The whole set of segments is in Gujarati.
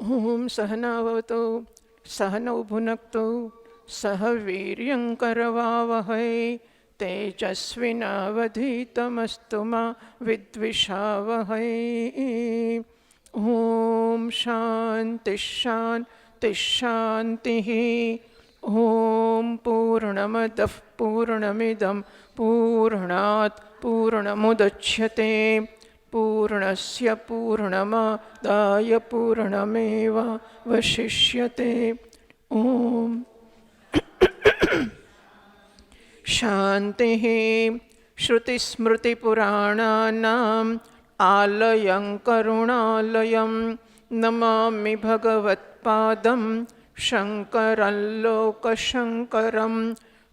ઓમ સહનાવતુ સહનૌ ભુનક્તુ સહ વીર્યં કરવાવહૈ તેજસ્વિનાવધીતમસ્તુ મા વિદ્વિષાવહૈ. ઓમ શાંતિ શાંતિ શાંતિ. ઓમ પૂર્ણમદઃ પૂર્ણમિદં પૂર્ણાત પૂર્ણમુદચ્યતે પૂર્ણસ્ય પૂર્ણમાદાય પૂર્ણમેવાવશિષ્યતે. ઓમ શાંતિ. શ્રુતિસ્મૃતિપુરાણાનામ આલયં કરુણાલયં નમામિ ભગવત્પાદં શંકરં લોકશંકરં.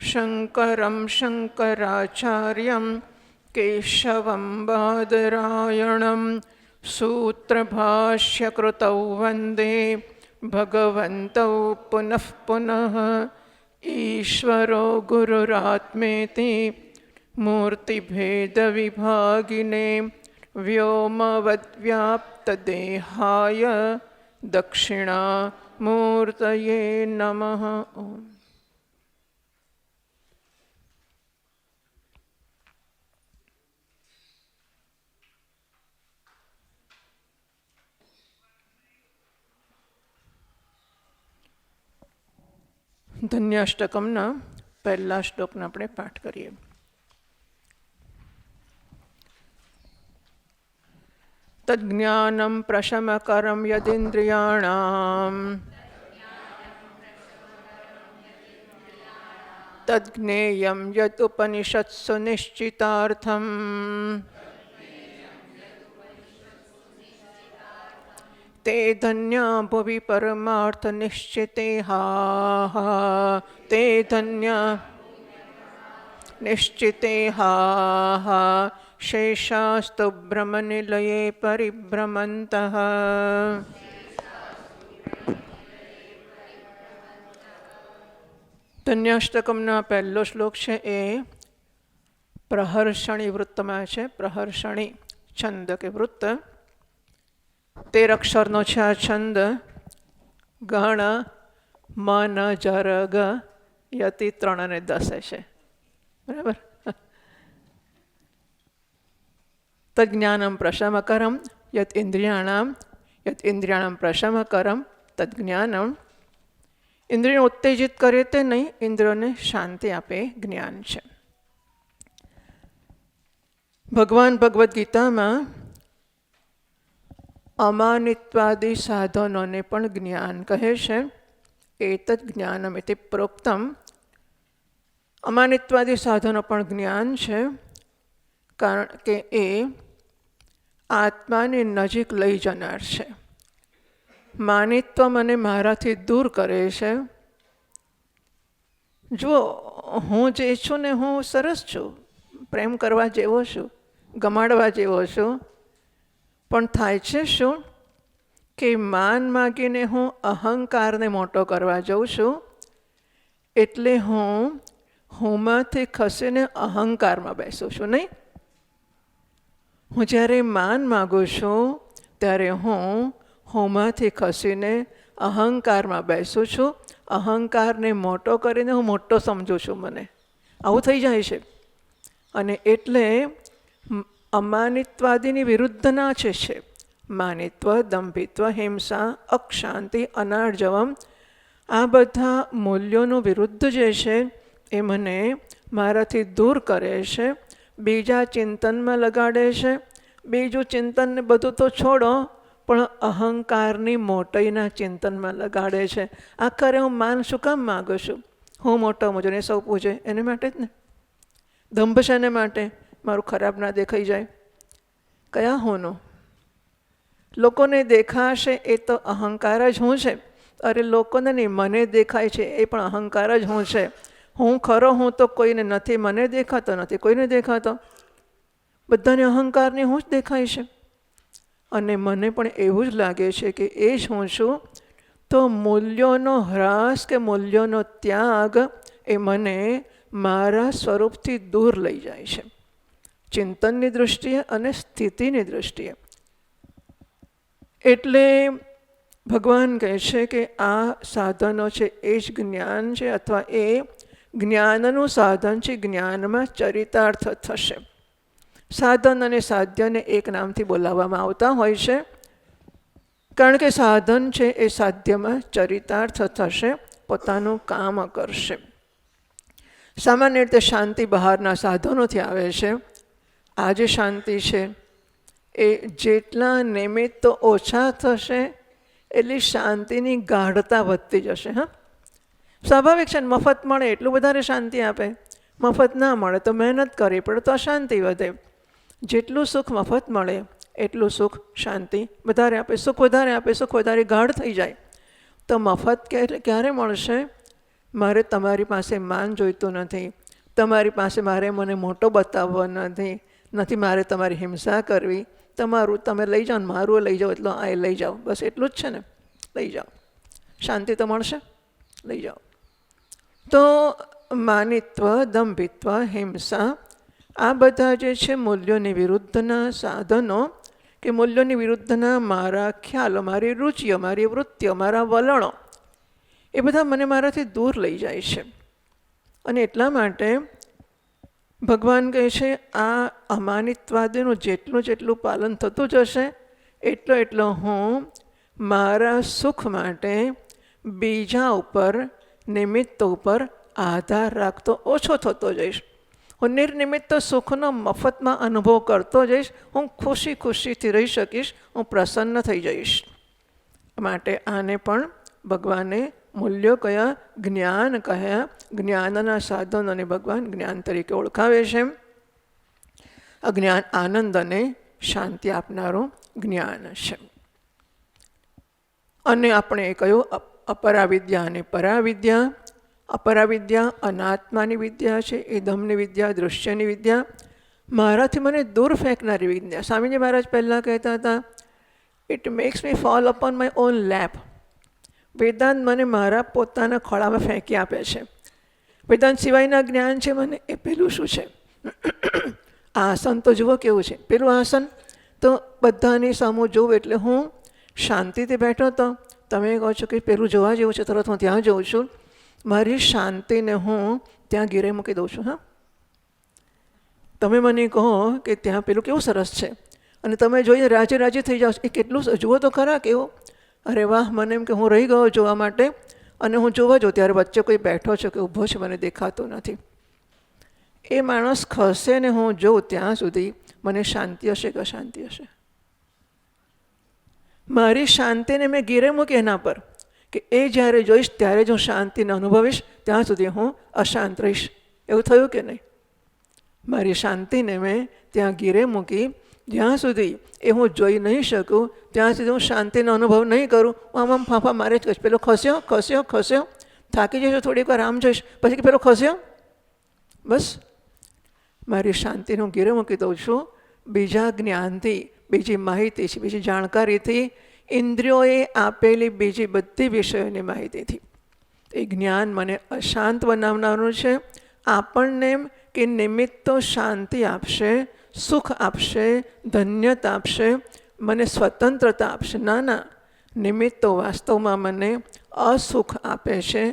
શંકરં શંકરાચાર્યં કેશવં બાદરાયણં સૂત્રભાષ્યકૃતૌ વંદે ભગવन्तૌ પુનઃ પુનઃ. ઈશ્વરો ગુરુરાત્મેતિ મૂર્તિભેદવિભાગિને વ્યોમવદ્વ્યાપ્તદેહાય દક્ષિણામૂર્તયે નમઃ. ઓમ ધન્યાષ્ટકમના પહેલા શ્લોકનો આપણે પાઠ કરીએ. તજ્ઞાનમ પ્રશમકરમ યદિન્દ્રિયાણામ તજ્ઞેયં યદુપનિષત્સુ નિશ્ચિતાર્થમ તે ધન્યા ભુવિ પરમાર્થ નિશ્ચિતેહા. તે ધન્યા નિશ્ચિતેહા શેષાસ્તુ બ્રહ્મનિલયે પરિભ્રમन्तઃ. ધન્યાષ્ટકમના પહેલો શ્લોક છે એ પ્રહર્ષણી વૃત્તમાં છે. પ્રહર્ષણી છંદ કે વૃત્ત. 13 અક્ષરનો છે આ છંદ. ગણ મન જર ગ યતિ 3 અને 10 છે. બરાબર. તજ્ઞાનમ પ્રશમકરમ યત ઇન્દ્રિયાણામ પ્રશમકરમ તજ્ઞાનમ. ઇન્દ્રિયને ઉત્તેજિત કરે તે નહીં, ઇન્દ્રિયોને શાંતિ આપે જ્ઞાન છે. ભગવાન ભગવદ્ ગીતામાં અમાનિત્વાદી સાધનોને પણ જ્ઞાન કહે છે. એતદ જ્ઞાનમ ઇતિ પ્રોક્તમ. અમાનિત્વાદી સાધનો પણ જ્ઞાન છે, કારણ કે એ આત્માની નજીક લઈ જનાર છે. માનિત્વ મને મારાથી દૂર કરે છે. જુઓ, હું જે છું ને હું સરસ છું, પ્રેમ કરવા જેવો છું, ગમાડવા જેવો છું, પણ થાય છે શું કે માન માગીને હું અહંકારને મોટો કરવા જાઉં છું. એટલે હુંમાંથી ખસીને અહંકારમાં બેસું છું. નહીં, હું જ્યારે માન માગું છું ત્યારે હુંમાંથી ખસીને અહંકારમાં બેસું છું. અહંકારને મોટો કરીને હું મોટો સમજું છું. મને આવું થઈ જાય છે. અને એટલે અમાનિત્વાદીની વિરુદ્ધના છે. માનિત્વ, દંભિત્વ, હિંસા, અક્ષાંતિ, અનાર્જવમ, આ બધા મૂલ્યોનું વિરુદ્ધ જે છે એ મને મારાથી દૂર કરે છે. બીજા ચિંતનમાં લગાડે છે. બીજું ચિંતનને બધું તો છોડો, પણ અહંકારની મોટાઈના ચિંતનમાં લગાડે છે. આખરે હું માન શું કામ માગું છું? હું મોટો મુજોને સૌ પૂજે એને માટે જ ને. દંભ છે ને માટે મારું ખરાબ ના દેખાઈ જાય. કયા હોનો? લોકોને દેખાશે એ તો અહંકાર જ હું છે. અરે લોકોને નહીં, મને દેખાય છે એ પણ અહંકાર જ હું છે. હું ખરો હું તો કોઈને નથી, મને દેખાતો નથી, કોઈને દેખાતો. બધાને અહંકારની હું જ દેખાય છે. અને મને પણ એવું જ લાગે છે કે એ જ હું છું. તો મૂલ્યોનો હ્રાસ કે મૂલ્યોનો ત્યાગ એ મને મારા સ્વરૂપથી દૂર લઈ જાય છે, ચિંતનની દૃષ્ટિએ અને સ્થિતિની દૃષ્ટિએ. એટલે ભગવાન કહે છે કે આ સાધનો છે એ જ જ્ઞાન છે, અથવા એ જ્ઞાનનું સાધન છે. જ્ઞાનમાં ચરિતાર્થ થશે. સાધન અને સાધ્યને એક નામથી બોલાવવામાં આવતા હોય છે, કારણ કે સાધન છે એ સાધ્યમાં ચરિતાર્થ થશે, પોતાનું કામ કરશે. સામાન્ય રીતે શાંતિ બહારના સાધનોથી આવે છે. આ જે શાંતિ છે એ જેટલા નિમિત્તો ઓછા થશે એટલી શાંતિની ગાઢતા વધતી જશે. હા, સ્વાભાવિક છે. મફત મળે એટલું વધારે શાંતિ આપે, મફત ના મળે તો મહેનત કરવી પડે તો અશાંતિ વધે. જેટલું સુખ મફત મળે એટલું સુખ શાંતિ વધારે આપે. સુખ વધારે આપે, સુખ વધારે ગાઢ થઈ જાય. તો મફત ક્યારે મળશે? મારે તમારી પાસે માન જોઈતું નથી, તમારી પાસે મારે મને મોટો બતાવવો નથી, મારે તમારી હિંસા કરવી. તમારું તમે લઈ જાઓ ને મારું લઈ જાઓ, એટલું આ લઈ જાઓ, બસ એટલું જ છે ને. લઈ જાઓ, શાંતિ તો મળશે. લઈ જાઓ. તો માનિત્વ, દંભિત્વ, હિંસા, આ બધા જે છે મૂલ્યોની વિરુદ્ધના સાધનો, કે મૂલ્યોની વિરુદ્ધના મારા ખ્યાલો, મારી રુચિઓ, મારી વૃત્તિઓ, મારા વલણો, એ બધા મને મારાથી દૂર લઈ જાય છે. અને એટલા માટે ભગવાન કહે છે આ અમાનિત્વાદીનું જેટલું પાલન થતું જશે એટલો હું મારા સુખ માટે બીજા ઉપર, નિમિત્તો ઉપર આધાર રાખતો ઓછો થતો જઈશ. હું નિર્નિમિત્ત સુખનો મફતમાં અનુભવ કરતો જઈશ. હું ખુશીથી રહી શકીશ, હું પ્રસન્ન થઈ જઈશ. માટે આને પણ ભગવાને મૂલ્યો કયા? જ્ઞાન કહ્યા. જ્ઞાનના સાધનોને ભગવાન જ્ઞાન તરીકે ઓળખાવે છે. અજ્ઞાન આનંદ અને શાંતિ આપનારું જ્ઞાન છે. અને આપણે કહ્યું અપરાવિદ્યા અને પરાવિદ્યા. અપરાવિદ્યા અનાત્માની વિદ્યા છે, ઇદમની વિદ્યા, દૃશ્યની વિદ્યા, મારાથી મને દૂર ફેંકનારી વિદ્યા. સ્વામીજી મહારાજ પહેલાં કહેતા હતા, it makes me fall upon my own lap. Vedant મને મારા પોતાના ખોળામાં ફેંકી આપે છે. વેદાંત સિવાયના જ્ઞાન છે મને એ પેલું શું છે? આસન તો જુઓ કેવું છે. પેલું આસન તો બધાની સામું જોઉં એટલે હું શાંતિથી બેઠો તો તમે કહો છો કે પેલું જોવા જેવું છે, તરત હું ત્યાં જઉં છું. મારી શાંતિને હું ત્યાં ગીરે મૂકી દઉં છું. હા, તમે મને કહો કે ત્યાં પેલું કેવું સરસ છે અને તમે જોઈને રાજી થઈ જાઓ, એ કેટલું જુઓ તો ખરા કેવું. અરે વાહ, મને એમ કે હું રહી ગયો જોવા માટે, અને હું જોવા જાઉં ત્યારે વચ્ચે કોઈ બેઠો છે કે ઊભો છે મને દેખાતો નથી. એ માણસ ખસે ને હું જોઉં ત્યાં સુધી મને શાંતિ હશે કે અશાંતિ હશે? મારી શાંતિને મેં ગીરે મૂકી એના પર કે એ જ્યારે જોઈશ ત્યારે જ હું શાંતિને અનુભવીશ, ત્યાં સુધી હું અશાંત રહીશ. એવું થયું કે નહીં? મારી શાંતિને મેં ત્યાં ગીરે મૂકી, જ્યાં સુધી એ હું જોઈ નહીં શકું ત્યાં સુધી હું શાંતિનો અનુભવ નહીં કરું. હું આમ ફાંફા મારે જ કહીશ, પેલો ખસ્યો, થાકી જઈશ, થોડીક વાર આમ જોઈશ, પછી પેલો ખસ્યો. બસ મારી શાંતિનું ગીરે મૂકી દઉં છું. બીજા જ્ઞાનથી, બીજી માહિતીથી, બીજી જાણકારીથી, ઇન્દ્રિયોએ આપેલી બીજી બધી વિષયોની માહિતીથી એ જ્ઞાન મને અશાંત બનાવનારું છે. આપણને એમ કે નિમિત્તો શાંતિ આપશે, સુખ આપશે, ધન્યતા આપશે, મને સ્વતંત્રતા આપશે. ના, નિમિત્તો વાસ્તવમાં મને અસુખ આપે છે,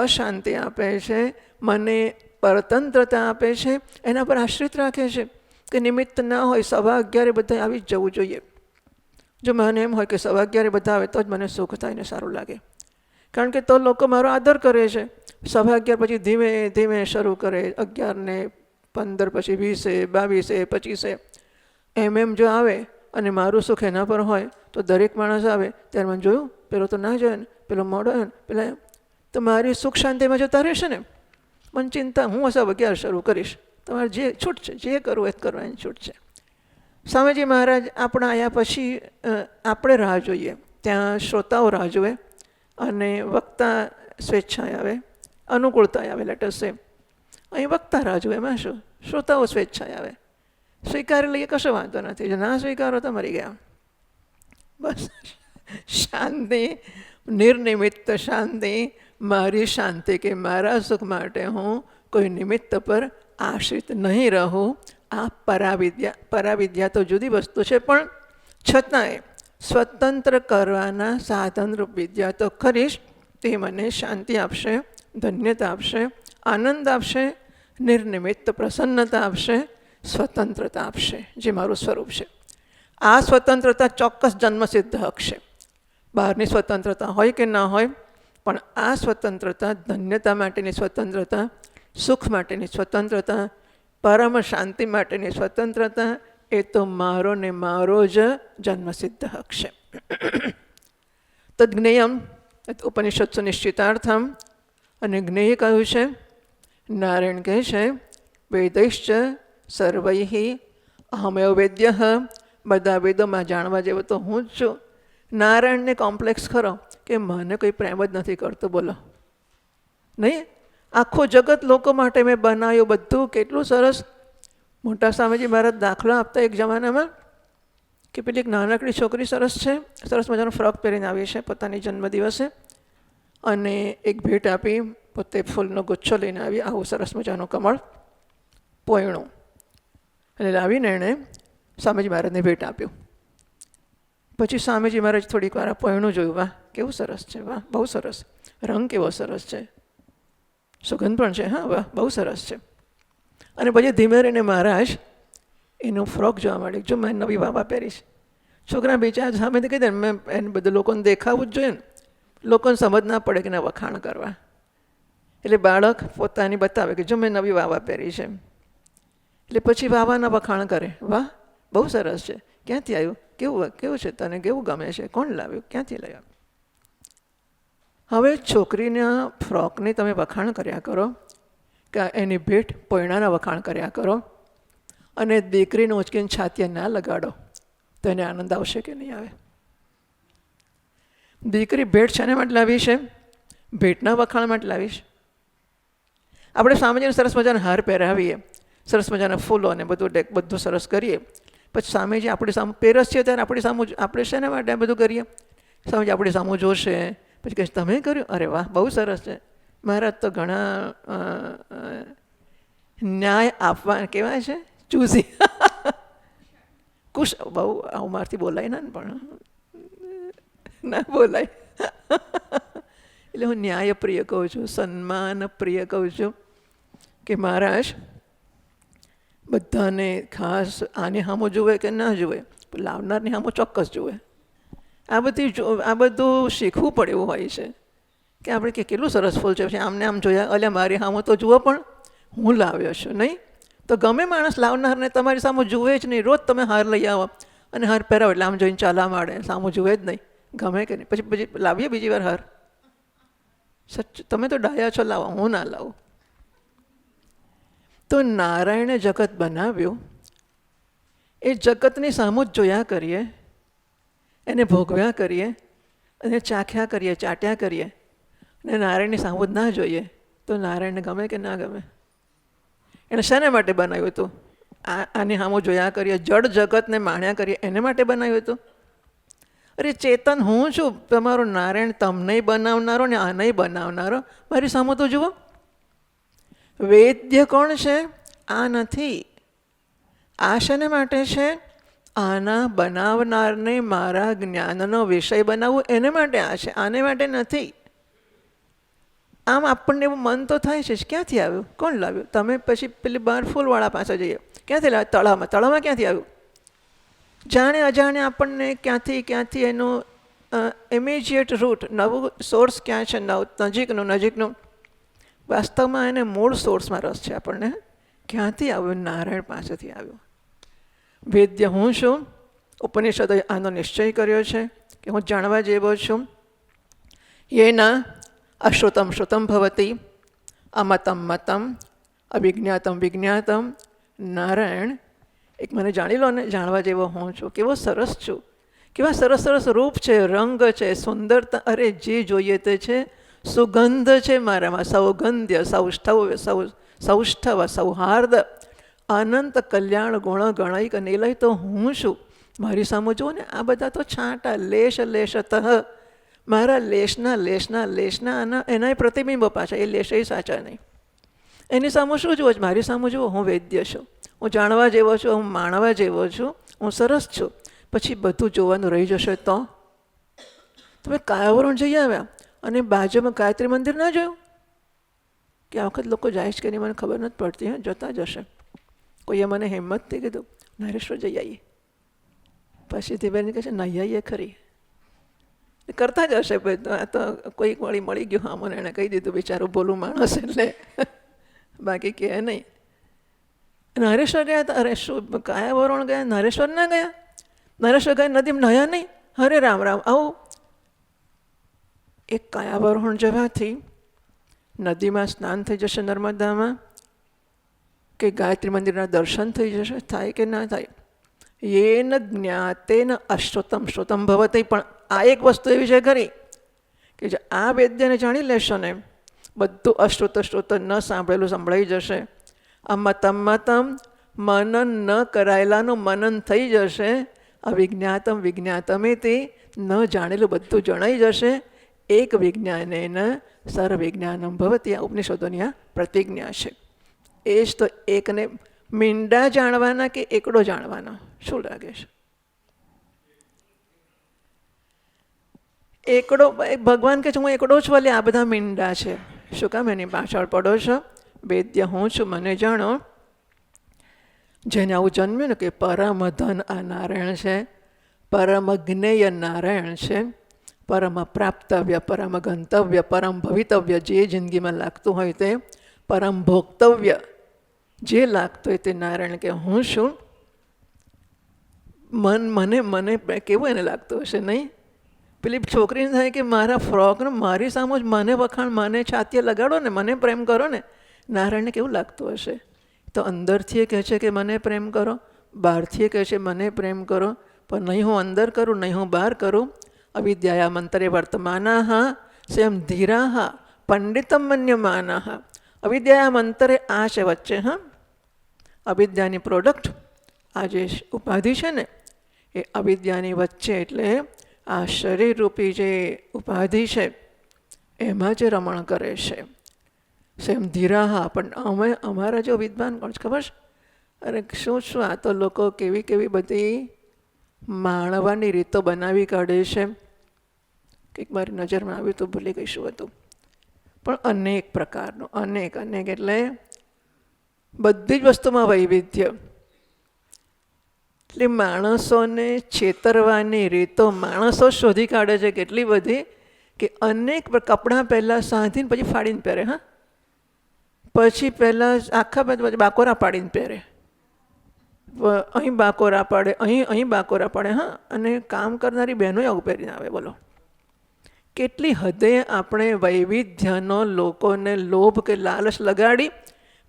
અશાંતિ આપે છે, મને પરતંત્રતા આપે છે. એના પર આશ્રિત રાખે છે કે નિમિત્ત ના હોય 11:15 બધા આવી જ જવું જોઈએ. જો મને એમ હોય કે 11:15 બધા આવે તો જ મને સુખ થાય ને સારું લાગે, કારણ કે તો લોકો મારો આદર કરે છે. 11:15 પછી ધીમે ધીમે શરૂ કરે, 11:15 પછી 20, 22, 25 એમ જો આવે અને મારું સુખ એના પર હોય તો દરેક માણસ આવે ત્યારે મને જોયું પેલો તો ના જાય ને, પેલો મોડો ને, પેલા તો મારી સુખ શાંતિમાં જતા રહેશે ને. મને ચિંતા, હું 11:15 શરૂ કરીશ, તમારે જે છૂટ છે, જે કરવું એ કરવાની છૂટ છે. સ્વામીજી મહારાજ આપણા આવ્યા પછી આપણે રાહ જોઈએ, ત્યાં શ્રોતાઓ રાહ જુએ અને વક્તા સ્વેચ્છાએ આવે, અનુકૂળતાએ આવે. લેટસે અહીં વક્તા રાહ જુએ, એમાં શું? શ્રોતાઓ સ્વેચ્છાએ આવે. સ્વીકારી લઈએ, કશો વાંધો નથી. જો ના સ્વીકારો તો મરી ગયા. બસ શાંતિ, નિર્નિમિત્ત શાંતિ, મારી શાંતિ કે મારા સુખ માટે હું કોઈ નિમિત્ત પર આશ્રિત નહીં રહું. આ પરાવિદ્યા તો જુદી વસ્તુ છે, પણ છતાંય સ્વતંત્ર કરવાના સાધનરૂપ વિદ્યા તો કરીશ, તે મને શાંતિ આપશે, ધન્યતા આપશે, આનંદ આપશે, નિર્નિમિત્ત પ્રસન્નતા આપશે, સ્વતંત્રતા આપશે, જે મારું સ્વરૂપ છે. આ સ્વતંત્રતા ચોક્કસ જન્મસિદ્ધ હક છે. બહારની સ્વતંત્રતા હોય કે ના હોય, પણ આ સ્વતંત્રતા, ધન્યતા માટેની સ્વતંત્રતા, સુખ માટેની સ્વતંત્રતા, પરમ શાંતિ માટેની સ્વતંત્રતા, એ તો મારો ને મારો જ જન્મસિદ્ધ હક છે. તદ્જ્ઞેયમ ઉપનિષત્સુ નિશ્ચિતાર્થમ. અને જ્ઞેય કહ્યું છે, નારાયણ કહે છે, વેદૈશ્ચ સર્વૈઃ અહમેવ વેદ્ય. બધા વેદોમાં જાણવા જેવો તો હું જ છું. નારાયણને કોમ્પ્લેક્સ ખરો કે મને કોઈ પ્રેમ જ નથી કરતો, બોલો નહીં? આખું જગત લોકો માટે મેં બનાવ્યું, બધું કેટલું સરસ. મોટા સ્વામીજી મહારાજ દાખલો આપતા એક જમાનામાં કે પેલી એક નાનકડી છોકરી સરસ છે, સરસ મજાનો ફ્રોક પહેરીને આવી છે પોતાની જન્મદિવસે, અને એક ભેટ આપી, પોતે ફૂલનો ગુચ્છો લઈને આવી, આવું સરસ મજાનું કમળ પોયણું, અને લાવીને એણે સ્વામીજી મહારાજને ભેટ આપ્યું. પછી સ્વામીજી મહારાજ થોડીક વાર પોયણું જોયું, વાહ કેવું સરસ છે, વાહ બહુ સરસ, રંગ કેવો સરસ છે, સુગંધ પણ છે, હા વાહ બહુ સરસ છે. અને પછી ધીમે રહીને મહારાજ એનું ફ્રોક જોવા માંડ્યું, જો મેં નવી વાવા પહેરીશ. છોકરા બીજા સામેથી કહી દે, મેં એને બધું લોકોને દેખાવું જ જોઈએ ને, લોકોને સમજ ના પડે કે ના વખાણ કરવા. એટલે બાળક પોતાની બતાવે કે જો મેં નવી વાવા પહેરી છે. એટલે પછી વાવાના વખાણ કરે, વાહ બહુ સરસ છે, ક્યાંથી આવ્યું, કેવું કેવું છે, તને કેવું ગમે છે, કોણ લાવ્યું, ક્યાંથી લાવ્યું. હવે છોકરીના ફ્રોકની તમે વખાણ કર્યા કરો, કે એની ભેટ પોયણાના વખાણ કર્યા કરો, અને દીકરીને ઉંચકીને છાતીએ ના લગાડો, તો એને આનંદ આવશે કે નહીં આવે? દીકરી ભેટ શાને માટે લાવી છે? ભેટના વખાણ માટે લાવી છે. આપણે સ્વામીજીને સરસ મજાના હાર પહેરાવીએ, સરસ મજાના ફૂલો અને બધું સરસ કરીએ, પછી સ્વામીજી આપણી સામે પહેરસીએ ત્યારે આપણી સામે આપણે શેના માટે આ બધું કરીએ? સ્વામીજી આપણી સામે જોશે, પછી કહે તમે કર્યું, અરે વાહ બહુ સરસ છે. મહારાજ તો ઘણા ન્યાય આપવા કહેવાય છે, ચૂઝી કુશ, બહુ આવું મારથી બોલાય ના, પણ ના બોલાય. એટલે હું ન્યાય પ્રિય કહું છું, સન્માન પ્રિય કહું છું, કે મહારાજ બધાને ખાસ આની સામું જુએ કે ના જુએ, લાવનારની સામું ચોક્કસ જુએ. આ બધું શીખવું પડે એવું હોય છે કે આપણે કે કેટલું સરસ ફૂલ છે, પછી આમને આમ જોયા, અલ્યા મારી સામું તો જુઓ, પણ હું લાવ્યો છું નહીં. તો ગમે માણસ લાવનારને તમારી સામું જુએ જ નહીં. રોજ તમે હાર લઈ આવો અને હાર પહેરાવો એટલે આમ જોઈને ચાલા માંડે, સામું જુએ જ નહીં, ગમે કે નહીં. પછી લાવીએ બીજી વાર હાર, તમે તો ડાયા છો, લાવો, હું ના લાવું. તો નારાયણે જગત બનાવ્યું, એ જગતની સામું જ જોયા કરીએ, એને ભોગવ્યા કરીએ, અને ચાખ્યા કરીએ, ચાટ્યા કરીએ, અને નારાયણની સામું જ ના જોઈએ, તો નારાયણને ગમે કે ના ગમે? એને શાના માટે બનાવ્યું હતું? આની સામું જોયા કરીએ, જડ જગતને માણ્યા કરીએ, એને માટે બનાવ્યું હતું? અરે ચેતન હું છું, તમારો નારાયણ તમને બનાવનારો ને આને બનાવનારો, મારી સામું તો જુઓ. વેદ્ય કોણ છે? આ નથી. આ શાને માટે છે? આના બનાવનારને મારા જ્ઞાનનો વિષય બનાવવું, એને માટે આ છે, આને માટે નથી. આમ આપણને એવું મન તો થાય છે, ક્યાંથી આવ્યું, કોણ લાવ્યું? તમે પછી પેલી બહાર ફૂલવાળા પાસે જઈએ, ક્યાંથી લાવ્યું? તળાવમાં. તળાવમાં ક્યાંથી આવ્યું? જાણે અજાણે આપણને ક્યાંથી એનું ઇમિજિએટ રૂટ, નવું સોર્સ ક્યાં છે, નજીકનું. વાસ્તવમાં એને મૂળ સોર્સમાં રસ છે આપણને. ક્યાંથી આવ્યું? નારાયણ પાસેથી આવ્યું. વેદ્ય હું છું. ઉપનિષદે આનો નિશ્ચય કર્યો છે કે હું જાણવા જેવો છું. યેના અશ્રુતમ શ્રુતમ ભવતી, અમતમ મતમ, અવિજ્ઞાતમ વિજ્ઞાતમ. નારાયણ એક મને જાણી લો ને, જાણવા જેવો હું છું. કેવો સરસ છું, કેવા સરસ સરસ રૂપ છે, રંગ છે, સુંદરતા, અરે જે જોઈએ તે છે. સુગંધ છે મારામાં, સૌગંધ્ય, સૌષ્ઠવ, સૌહાર્દ, અનંત કલ્યાણ ગુણ ગણૈક નિલય તો હું છું. મારી સામે જુઓ ને, આ બધા તો છાંટા, લેશતઃ, મારા લેશના એના પ્રતિબિંબ પાછા, એ લેશ એ સાચા નહીં. એની સામે શું જુઓ? મારી સામે જુઓ, હું વેદ્ય છું, હું જાણવા જેવો છું, હું માણવા જેવો છું, હું સરસ છું. પછી બધું જોવાનું રહી જશે તો તમે કાયાવરણ જઈ આવ્યા અને બાજુમાં ગાયત્રી મંદિર ના જોયું કે આ વખત લોકો જાય છે કે નહીં મને ખબર નથી પડતી. જતા જ હશે. કોઈએ મને હિંમતથી કીધું નારેશ્વર જઈ આવીએ. પછી ધીબેન કહે છે નહીં આવીએ ખરી કરતા જ હશે. આ તો કોઈક મળી ગયું. હા મને એણે કહી દીધું બિચારું બોલું માણસ એટલે બાકી કહે નહીં. નારેશ્વર ગયા હતા. અરે શું કાયાવરણ ગયા, નારેશ્વર ના ગયા? નારેશ્વર ગયા નદીમાં નયા નહીં? હરે રામ રામ આવું. એક કાયાવરણ જવાથી નદીમાં સ્નાન થઈ જશે, નર્મદામાં, કે ગાયત્રી મંદિરના દર્શન થઈ જશે, થાય કે ના થાય? યેન જ્ઞાતેન અશ્રુતમ શ્રુતમ ભવતી. પણ આ એક વસ્તુ એવી છે ખરી કે જે આ વેદ્યને જાણી લેશો ને બધું અશ્રુત ન સાંભળેલું સંભળાઈ જશે. અમતમ મતમ મનન ન કરાયેલાનું મનન થઈ જશે. અવિજ્ઞાતમ વિજ્ઞાતમેથી ન જાણેલું બધું જણાઈ જશે. એક વિજ્ઞાનેન સર્વવિજ્ઞાનમ ભવતી. આ ઉપનિષદોની આ પ્રતિજ્ઞા છે. એ જ તો એકને મીંડા જાણવાના કે એકડો જાણવાનો? શું લાગે છે? એકડો. ભગવાન કહે છે હું એકડો છું, વળી આ બધા મીંડા છે. શું કામ એની પાછળ પડો છો? વેદ્ય હું છું મને જાણો. જેને આવું જન્મ્યું ને કે પરમ ધન આ નારાયણ છે, પરમ જ્ઞેય નારાયણ છે, પરમ પ્રાપ્તવ્ય, પરમ ગંતવ્ય, પરમ ભવિતવ્ય, જે જિંદગીમાં લાગતું હોય તે, પરમ ભોગતવ્ય જે લાગતું હોય તે નારાયણ કે હું છું. મને કેવું એને લાગતું હશે નહીં? પેલી છોકરીને થાય કે મારા ફ્રોકને મારી સામે જ મને વખાણ, મને છાતીએ લગાડો ને, મને પ્રેમ કરો ને. નારાયણને કેવું લાગતું હશે? તો અંદરથી કહે છે કે મને પ્રેમ કરો, બહારથી કહે છે મને પ્રેમ કરો, પણ નહીં હું અંદર કરું નહીં હું બહાર કરું. અવિદ્યાયા મંતરે વર્તમાનાઃ સ્વયં ધીરાઃ પંડિતમ મન્યમાનાઃ. અવિદ્યાયા મંતરે આ છે વચ્ચે. અવિદ્યાની પ્રોડક્ટ આ જે ઉપાધિ છે ને એ અવિદ્યાની વચ્ચે, એટલે આ શરીરરૂપી જે ઉપાધિ છે એમાં જે રમણ કરે છે. સ્વયં ધીરાહ. પણ અમારા જો વિદ્વાન કોણ છે ખબર છે? અરે શું આ તો લોકો કેવી બધી માણવાની રીતો બનાવી કાઢે છે. કંઈક મારી નજરમાં આવ્યું તો ભૂલી ગઈ શું હતું. પણ અનેક પ્રકારનું, અનેક એટલે બધી જ વસ્તુમાં વૈવિધ્ય. એટલે માણસોને છેતરવાની રીતો માણસો શોધી કાઢે છે કેટલી બધી કે અનેક કપડાં પહેલાં સાંધીને પછી ફાડીને પહેરે. પછી પહેલાં આખા પછી બાકોરા પાડીને પહેરે, અહીં બાકોરા પાડે, અહીં બાકોરા પાડે. અને કામ કરનારી બહેનો આવું પહેરીને આવે. બોલો કેટલી હદે આપણે વૈવિધ્યનો લોકોને લોભ કે લાલચ લગાડી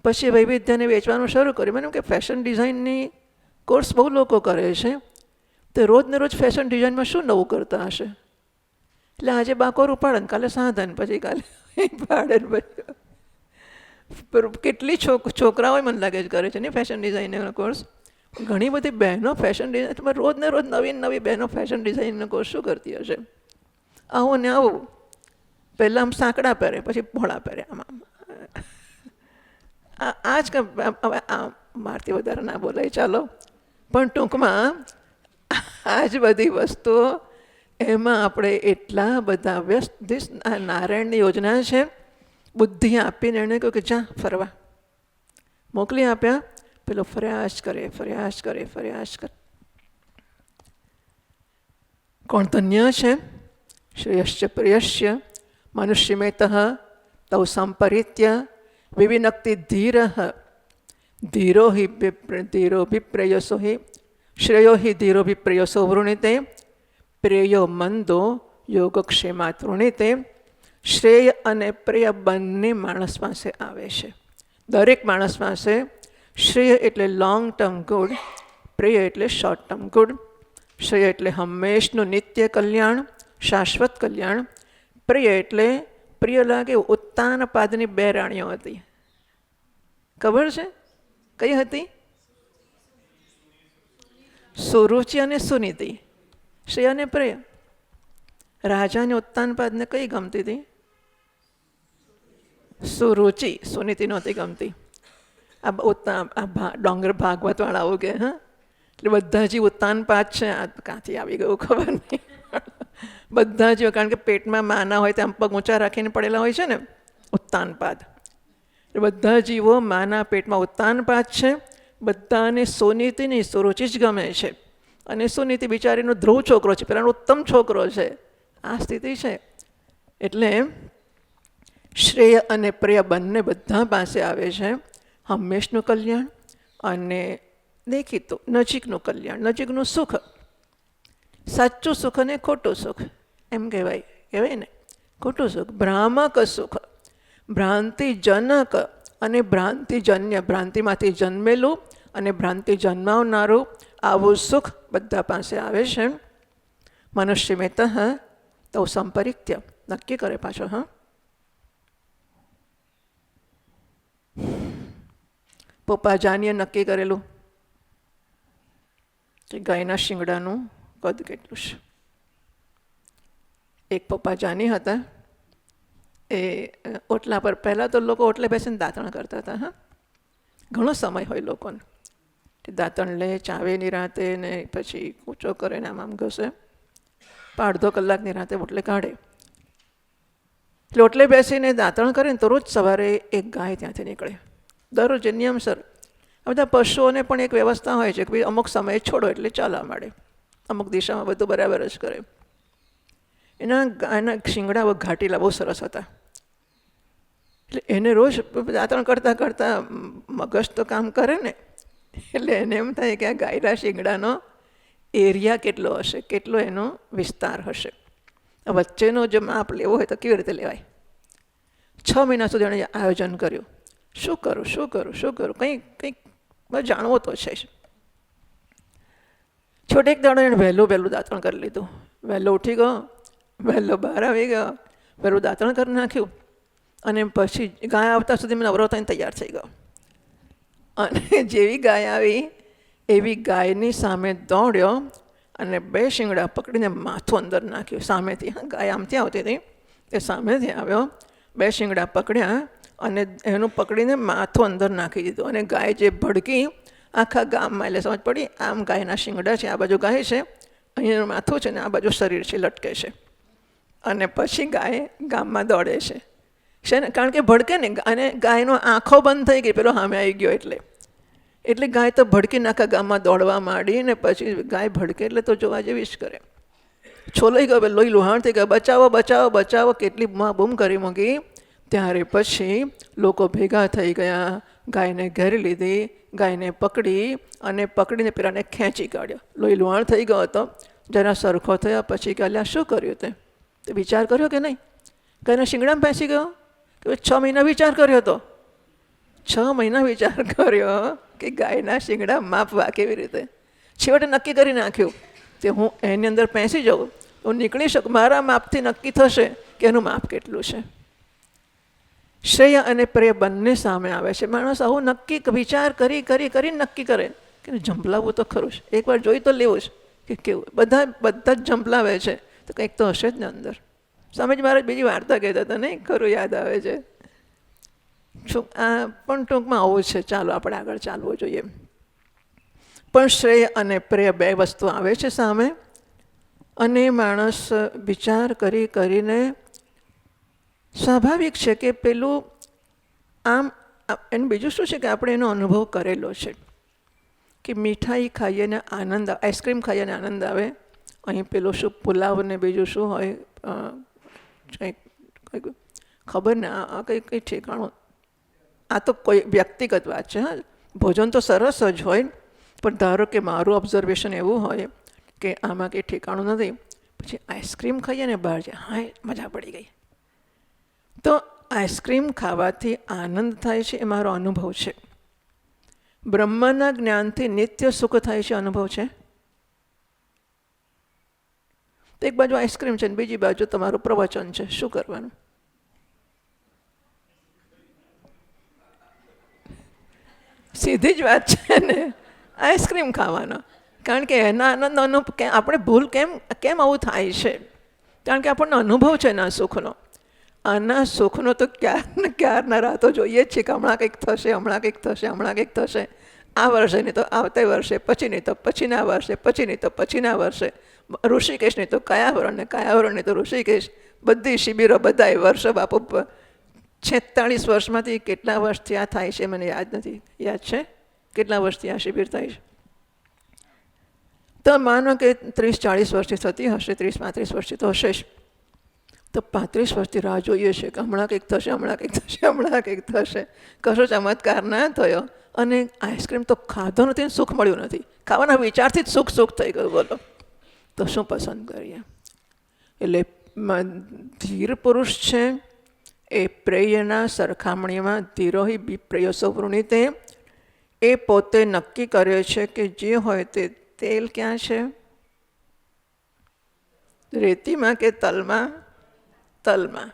પછી વૈવિધ્યને વેચવાનું શરૂ કર્યું. મને કે ફેશન ડિઝાઇનની કોર્સ બહુ લોકો કરે છે, તો રોજને રોજ ફેશન ડિઝાઇનમાં શું નવું કરતા હશે? એટલે આજે બાકોર ઉપાડે ને કાલે સાધન, પછી કાલે પાડે. કેટલી છોકરાઓ મને લાગે છે કરે છે ને ફેશન ડિઝાઇનનો કોર્સ. ઘણી બધી બહેનો ફેશન ડિઝાઇન, તમે રોજને રોજ નવી બહેનો ફેશન ડિઝાઇનનો કોર્સ શું કરતી હશે? આવું ને આવું. પહેલાં આમ સાંકડા પહેરે પછી ભોળા પહેરે. આમાં આ જ મારથી વધારે ના બોલાય ચાલો. પણ ટૂંકમાં આ જ બધી વસ્તુઓ એમાં આપણે એટલા બધા વ્યસ્ત. નારાયણની યોજના છે. બુદ્ધિ આપીને એણે કહ્યું કે જા ફરવા મોકલી આપ્યા. પેલો ફર્યા જ કરે. કોણ ધન્ય છે? શ્રેયશ્ચ પ્રિયશ્ચ મનુષ્યમેતઃ તૌ સંપરિત્ય વિવિનક્તિ ધીરો વિપ્રેયસો હિ શ્રેયો હિ ધીરો વિપ્રેયસો વૃણીતે પ્રેયો મંદો યોગક્ષેમાત વૃણીતે. શ્રેય અને પ્રેય બંને માણસ પાસે આવે છે. દરેક માણસ પાસે શ્રેય એટલે લોંગ ટર્મ ગુડ, પ્રેય એટલે શોર્ટ ટર્મ ગુડ. શ્રેય એટલે હંમેશનું નિત્ય કલ્યાણ, શાશ્વત કલ્યાણ. પ્રિય એટલે પ્રિય લાગે. ઉત્તાન પાદની 2 રાણીઓ હતી, ખબર છે? કઈ હતી? સુરુચિ અને સુનીતિ. શ્રેય અને પ્રિય. રાજાને ઉત્તાન પાદને કઈ ગમતી હતી? સુરુચિ. સુનીતિ નહોતી ગમતી. આ ડોંગર ભાગવત વાળા આવું કે એટલે બધા જીવ ઉત્તાનપાદ છે. આ ક્યાંથી આવી ગયું ખબર નહીં. બધા જીવ, કારણ કે પેટમાં માના હોય ત્યાં પગ ઊંચા રાખીને પડેલા હોય છે ને, ઉત્તાનપાદ. એટલે બધા જીવો માના પેટમાં ઉત્તાનપાદ છે. બધાને સુનીતિની સુરુચિ જ ગમે છે. અને સુનીતિ બિચારીનો ધ્રુવ છોકરો છે, પેલાનો ઉત્તમ છોકરો છે. આ સ્થિતિ છે. એટલે શ્રેય અને પ્રિય બંને બધા પાસે આવે છે. હંમેશનું કલ્યાણ અને દેખીતું નજીકનું કલ્યાણ, નજીકનું સુખ, સાચું સુખ અને ખોટું સુખ એમ કહેવાય ને. ખોટું સુખ ભ્રામક સુખ, ભ્રાંતિજનક અને ભ્રાંતિજન્ય, ભ્રાંતિમાંથી જન્મેલું અને ભ્રાંતિ જન્માવનારું આવું સુખ બધા પાસે આવે છે. મનુષ્ય મેતઃ તો સંપરિત્ય નક્કી કરે પાછો. હા, પપ્પા જાનીએ નક્કી કરેલું કે ગાયના શિંગડાનું કદ કેટલું છે. એક પપ્પા જાની હતા. એ ઓટલા પર, પહેલાં તો લોકો ઓટલે બેસીને દાંતણ કરતા હતા. હા, ઘણો સમય હોય લોકોને. દાંતણ લે, ચાવે નિરાતે, ને પછી કૂચો કરે ને આમ ઘસે. અડધો કલાકની રાતે ઓટલે કાઢે. એટલે ઓટલે બેસીને દાંતણ કરે ને તો રોજ સવારે એક ગાય ત્યાંથી નીકળે. દરરોજ નિયમસર. આ બધા પશુઓને પણ એક વ્યવસ્થા હોય છે કે ભાઈ અમુક સમયે છોડો એટલે ચાલવા માંડે, અમુક દિશામાં બધું બરાબર જ કરે. એના શિંગડા ઘાટીલા બહુ સરસ હતા. એટલે એને રોજ દાંતણ કરતાં કરતાં મગજ તો કામ કરે ને, એટલે એને એમ થાય કે આ ગાયના શિંગડાનો એરિયા કેટલો હશે, કેટલો એનો વિસ્તાર હશે. વચ્ચેનો જો માપ લેવો હોય તો કેવી રીતે લેવાય. 6 મહિના સુધી એણે આયોજન કર્યું. શું કરું કંઈક જાણવો તો છે જ. છોટે એક દાડો એણે વહેલું દાંતણ કરી લીધું. વહેલો ઉઠી ગયો, વહેલો બહાર આવી ગયો, વહેલું દાંતણ કરી નાખ્યું. અને પછી ગાય આવતા સુધી મને નવરો થઈને તૈયાર થઈ ગયો. અને જેવી ગાય આવી એવી ગાયની સામે દોડ્યો અને 2 શિંગડા પકડીને માથું અંદર નાખ્યું સામેથી. ગાય આમથી આવતી હતી, તે સામેથી આવ્યો, 2 શિંગડા પકડ્યા અને એનું પકડીને માથું અંદર નાખી દીધું. અને ગાય જે ભડકી આખા ગામમાં, એટલે સમજ પડી આમ ગાયના શિંગડા છે, આ બાજુ ગાય છે, અહીંયાનું માથું છે ને આ બાજુ શરીર છે, લટકે છે. અને પછી ગાય ગામમાં દોડે છે ને, કારણ કે ભડકે ને. અને ગાયનો આંખો બંધ થઈ ગઈ, પેલો સામે આવી ગયો એટલે ગાય તો ભડકીને આખા ગામમાં દોડવા માંડી. ને પછી ગાય ભડકે એટલે તો જોવા જેવી જ કરે. છોલાઈ ગયો, લોહી લુહાણ થઈ ગયો, બચાવો બચાવો બચાવો, કેટલી બૂમ કરી મૂકી. ત્યારે પછી લોકો ભેગા થઈ ગયા, ગાયને ઘેરી લીધી, ગાયને પકડી અને પકડીને પેલાને ખેંચી કાઢ્યો. લોહી લુહાણ થઈ ગયો હતો. જરા સરખો થયા પછી કે અલ્યા શું કર્યું તે વિચાર કર્યો કે નહીં? ગાયના શિંગડામાં બેસી ગયો કે 6 મહિના વિચાર કર્યો હતો. 6 મહિના વિચાર કર્યો કે ગાયના શિંગડા માપવા કેવી રીતે. છેવટે નક્કી કરી નાખ્યું કે હું એની અંદર પેસી જાઉં, હું નીકળી શકું, મારા માપથી નક્કી થશે કે એનું માપ કેટલું છે. શ્રેય અને પ્રેય બંને સામે આવે છે. માણસ આવું નક્કી વિચાર કરી નક્કી કરે કે ઝંપલાવવું તો ખરું છે, એકવાર જોઈ તો લેવું છે કે કેવું. બધા જ ઝંપલાવે છે તો કંઈક તો હશે જ ને અંદર. સ્વામીજી મહારાજ બીજી વાર્તા કહેતા હતા નહીં, ખરું યાદ આવે છે. પણ ટૂંકમાં આવું છે. ચાલો આપણે આગળ ચાલવું જોઈએ. પણ શ્રેય અને પ્રેય 2 વસ્તુ આવે છે સામે. અને માણસ વિચાર કરીને સ્વાભાવિક છે કે પેલું આમ. એને બીજું શું છે કે આપણે એનો અનુભવ કરેલો છે કે મીઠાઈ ખાઈએ ને આનંદ, આઈસ્ક્રીમ ખાઈએ ને આનંદ આવે. અહીં પેલું શું પુલાવ ને બીજું શું હોય, કંઈક ખબર ને, આ કંઈ ઠેકાણું. આ તો કોઈ વ્યક્તિગત વાત છે. હા, ભોજન તો સરસ જ હોય, પણ ધારો કે મારું ઓબ્ઝર્વેશન એવું હોય કે આમાં કંઈ ઠેકાણું નથી, પછી આઈસ્ક્રીમ ખાઈએ ને બહાર જાય, હા મજા પડી ગઈ. તો આઈસ્ક્રીમ ખાવાથી આનંદ થાય છે, એ મારો અનુભવ છે. બ્રહ્મના જ્ઞાનથી નિત્ય સુખ થાય છે, અનુભવ છે. તો એક બાજુ આઈસ્ક્રીમ છે ને બીજી બાજુ તમારું પ્રવચન છે, શું કરવાનું? સીધી જ વાત છે ને, આઈસ્ક્રીમ ખાવાનો. કારણ કે એના આનંદનો આપણે ભૂલ કેમ આવું થાય છે? કારણ કે આપણને અનુભવ છે એના સુખનો. આના સુખનો તો ક્યારના રાતો જોઈએ જ છે કે હમણાં કંઈક થશે, હમણાં કંઈક થશે, હમણાં કંઈક થશે. આ વર્ષે નહીં તો આવતા વર્ષે, પછી નહીં તો પછીના વર્ષે, પછી નહીં તો પછીના વર્ષે, ઋષિકેશ નહીં તો કયા વરણ નહીં તો ઋષિકેશ, બધી શિબિરો બધાએ વર્ષો બાપુ 46 વર્ષમાંથી કેટલા વર્ષથી આ થાય છે મને યાદ નથી. યાદ છે કેટલા વર્ષથી આ શિબિર થાય છે? તો માનો કે 30-40 વર્ષથી થતી હશે, 30-35 વર્ષથી તો હશે જ. તો 35 વર્ષથી રાહ જોઈએ છે કે હમણાં કંઈક થશે, હમણાં કંઈક થશે, હમણાં કંઈક થશે. કશો ચમત્કાર ના થયો અને આઈસ્ક્રીમ તો ખાધો નથી ને સુખ મળ્યું નથી. ખાવાના વિચારથી જ સુખ થઈ ગયું. બોલો તો શું પસંદ કરીએ? એટલે ધીર પુરુષ છે એ પ્રેયના સરખામણીમાં ધીરોહી વિપ્રેયસો વૃણીતે, એ પોતે નક્કી કરે છે કે જે હોય તે તેલ ક્યાં છે, રેતીમાં કે તલમાં? તલમાં.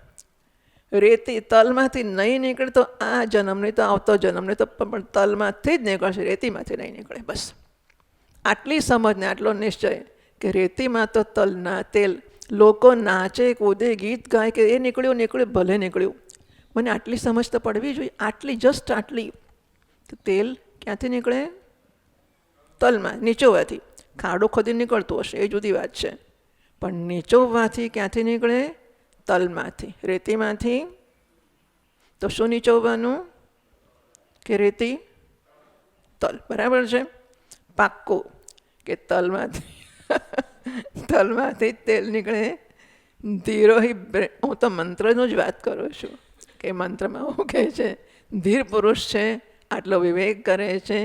રેતી તલમાંથી નહીં નીકળે તો આ જન્મ નહીં તો આવતો જન્મ નહીં તો પણ તલમાંથી જ નીકળશે, રેતીમાંથી નહીં નીકળે. બસ આટલી સમજને આટલો નિશ્ચય કે રેતીમાં તો તલના તેલ. લોકો નાચે કૂદે ગીત ગાય કે એ નીકળ્યું ભલે નીકળ્યું, મને આટલી સમજ તો પડવી જોઈએ. આટલી જસ્ટ આટલી. તો તેલ ક્યાંથી નીકળે? તલમાં, નીચોવાથી. ખાડો ખોદી નીકળતું હશે એ જુદી વાત છે, પણ નીચોવવાથી ક્યાંથી નીકળે? તલમાંથી, રેતીમાંથી. તો શું નીચોવવાનું? કે રેતી તલ. બરાબર છે? પાક્કું કે તલમાંથી તેલ નીકળે. ધીરોહી, હું તો મંત્રનું જ વાત કરું છું કે મંત્રમાં હું કહે છે, ધીર પુરુષ છે આટલો વિવેક કરે છે.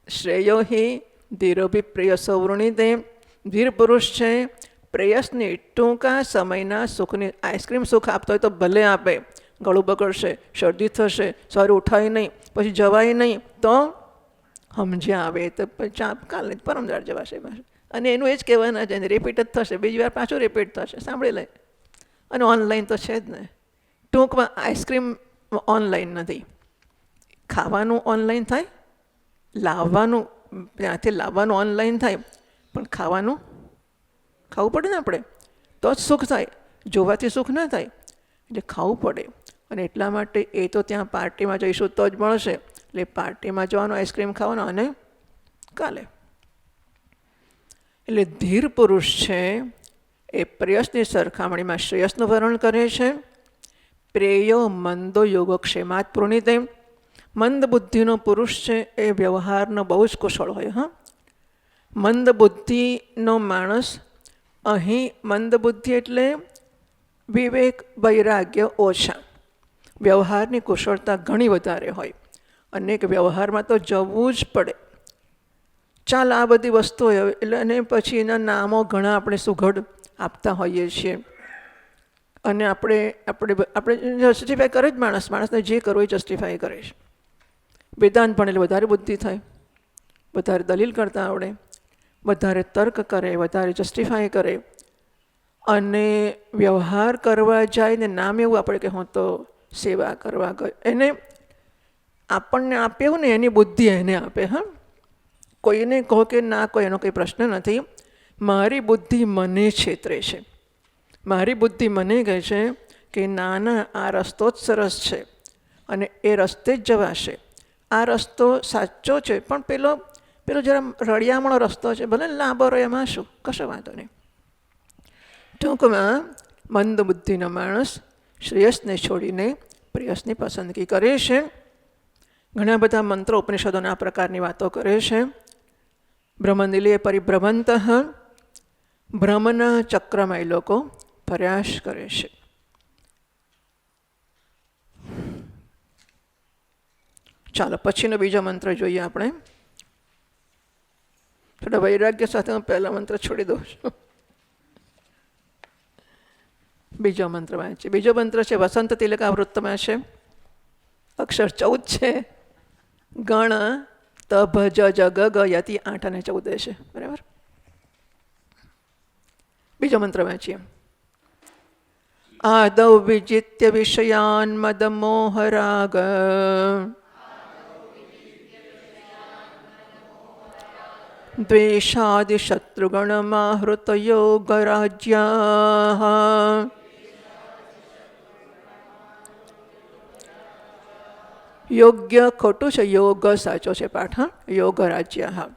શ્રેયોહી ધીરોભી પ્રેયસો વૃણીતે, ધીર પુરુષ છે પ્રેયસની ટૂંકા સમયના સુખની. આઈસ્ક્રીમ સુખ આપતો હોય તો ભલે આપે, ગળું બગડશે, શરદી થશે, સવારે ઉઠાય નહીં, પછી જવાય નહીં, તો સમજ્યા આવે તો કાલે પરમદાડ જવાશે. અને એનું એ જ કહેવાના છે, રિપીટ જ થશે, બીજી વાર પાછું રિપીટ થશે. સાંભળી લે. અને ઓનલાઈન તો છે જ ને. ટૂંકમાં આઈસ્ક્રીમ ઓનલાઈન નથી. ખાવાનું ઓનલાઈન થાય, ત્યાંથી લાવવાનું ઓનલાઈન થાય, પણ ખાવું પડે ને આપણે, તો જ સુખ થાય. જોવાથી સુખ ના થાય, એટલે ખાવું પડે. અને એટલા માટે એ તો ત્યાં પાર્ટીમાં જઈશું તો જ મળશે, એટલે પાર્ટીમાં જવાનું, આઈસ્ક્રીમ ખાવાનું. અને કાલે એટલે ધીર પુરુષ છે એ પ્રેયસની સરખામણીમાં શ્રેયસનું વર્ણન કરે છે. પ્રેયો મંદો યોગક્ષેમાત પ્રોણિતે. મંદ બુદ્ધિનો પુરુષ છે એ વ્યવહારનો બહુ જ કુશળ હોય. હા, મંદ બુદ્ધિનો માણસ, અહીં મંદ બુદ્ધિ એટલે વિવેક વૈરાગ્ય ઓછા, વ્યવહારની કુશળતા ઘણી વધારે હોય. અનેક વ્યવહારમાં તો જવું જ પડે. ચાલ આ બધી વસ્તુઓ એટલે, અને પછી એના નામો ઘણા આપણે સુઘડ આપતા હોઈએ છીએ. અને આપણે જસ્ટિફાય કરે જ માણસને જે કરવું એ જસ્ટિફાય કરે છે. વેદાંત ભણેલે વધારે બુદ્ધિ થાય, વધારે દલીલ કરતા આવડે, વધારે તર્ક કરે, વધારે જસ્ટિફાય કરે. અને વ્યવહાર કરવા જાય ને નામ એવું આપણે કે હું તો સેવા કરવા ગયો, એને આપણને આપ્યું ને એની બુદ્ધિ એને આપે. હા, કોઈને કહો કે ના કોઈ એનો કંઈ પ્રશ્ન નથી. મારી બુદ્ધિ મને છેતરે છે. મારી બુદ્ધિ મને કહે છે કે ના આ રસ્તો જ સરસ છે અને એ રસ્તે જ જવાશે. આ રસ્તો સાચો છે, પણ પેલો જરા રળિયામણો રસ્તો છે, ભલે લાંબો રહે, એમાં શું, કશો વાંધો નહીં. ટૂંકમાં મંદ બુદ્ધિનો માણસ શ્રેયસને છોડીને પ્રેયસની પસંદગી કરે છે. ઘણા બધા મંત્રો ઉપનિષદોના આ પ્રકારની વાતો કરે છે. બ્રહ્મનિલય પરિભ્રમંત, ભ્રમના ચક્રમાં એ લોકો પ્રયાસ કરે છે. ચાલો પછીનો બીજો મંત્ર જોઈએ આપણે. થોડા વૈરાગ્ય સાથે હું પહેલા મંત્ર છોડી દઉં છું. બીજો મંત્ર વાંચીએ. બીજો મંત્ર છે વસંત તિલકાવૃત્તમાં છે. અક્ષર 14 છે. ગણ ત ભ જ જ ગ ગ યતિ 8 અને 14 છે. બરાબર. બીજો મંત્ર વાંચીએ. આદૌ વિજિત્ય વિષયાન મદમોહરાગ દ્વેષાદિ શત્રુગણમાહૃતયો ગરાજ્યા યોગ્ય ખોટું છે, યોગ સાચો છે પાઠ. યોગ રાજ્ય. હા.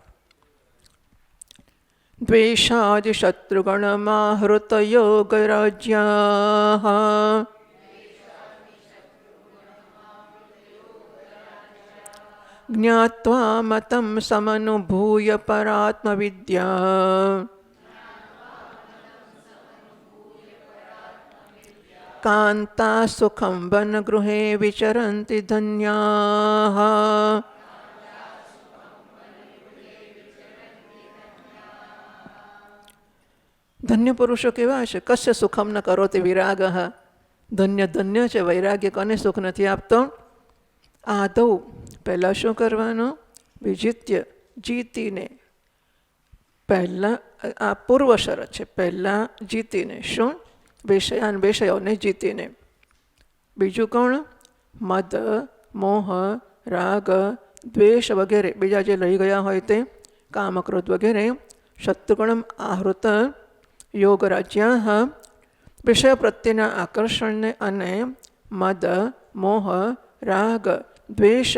દ્વેષાદિ શત્રુગણમાહૃત યોગ રાજ્યા જ્ઞાત્વા મતમ સમનુભૂય પરાત્મવિદ્યા કાંતા સુખમ વનગૃહે વિચરંતિ ધન્યાઃ. ધન્ય પુરુષો કેવા છે? કશ્ય સુખમ ન કરોતિ વિરાગ. ધન્ય ધન્ય છે, વૈરાગ્ય કોને સુખ નથી આપતો. આદૌ પહેલાં શું કરવાનું? વિજિત્ય જીતીને. પહેલાં આ પૂર્વ શરત છે, પહેલાં જીતીને. શું? વિષયોને જીતીને. બીજું કોણ? મદ મોહ રાગ દ્વેષ વગેરે બીજા જે લઈ ગયા હોય તે કામક્રોધ વગેરે શત્રુગણમ આહૃત યોગ રાજ્યા વિષય પ્રત્યેના આકર્ષણને અને મદ મોહ રાગ દ્વેષ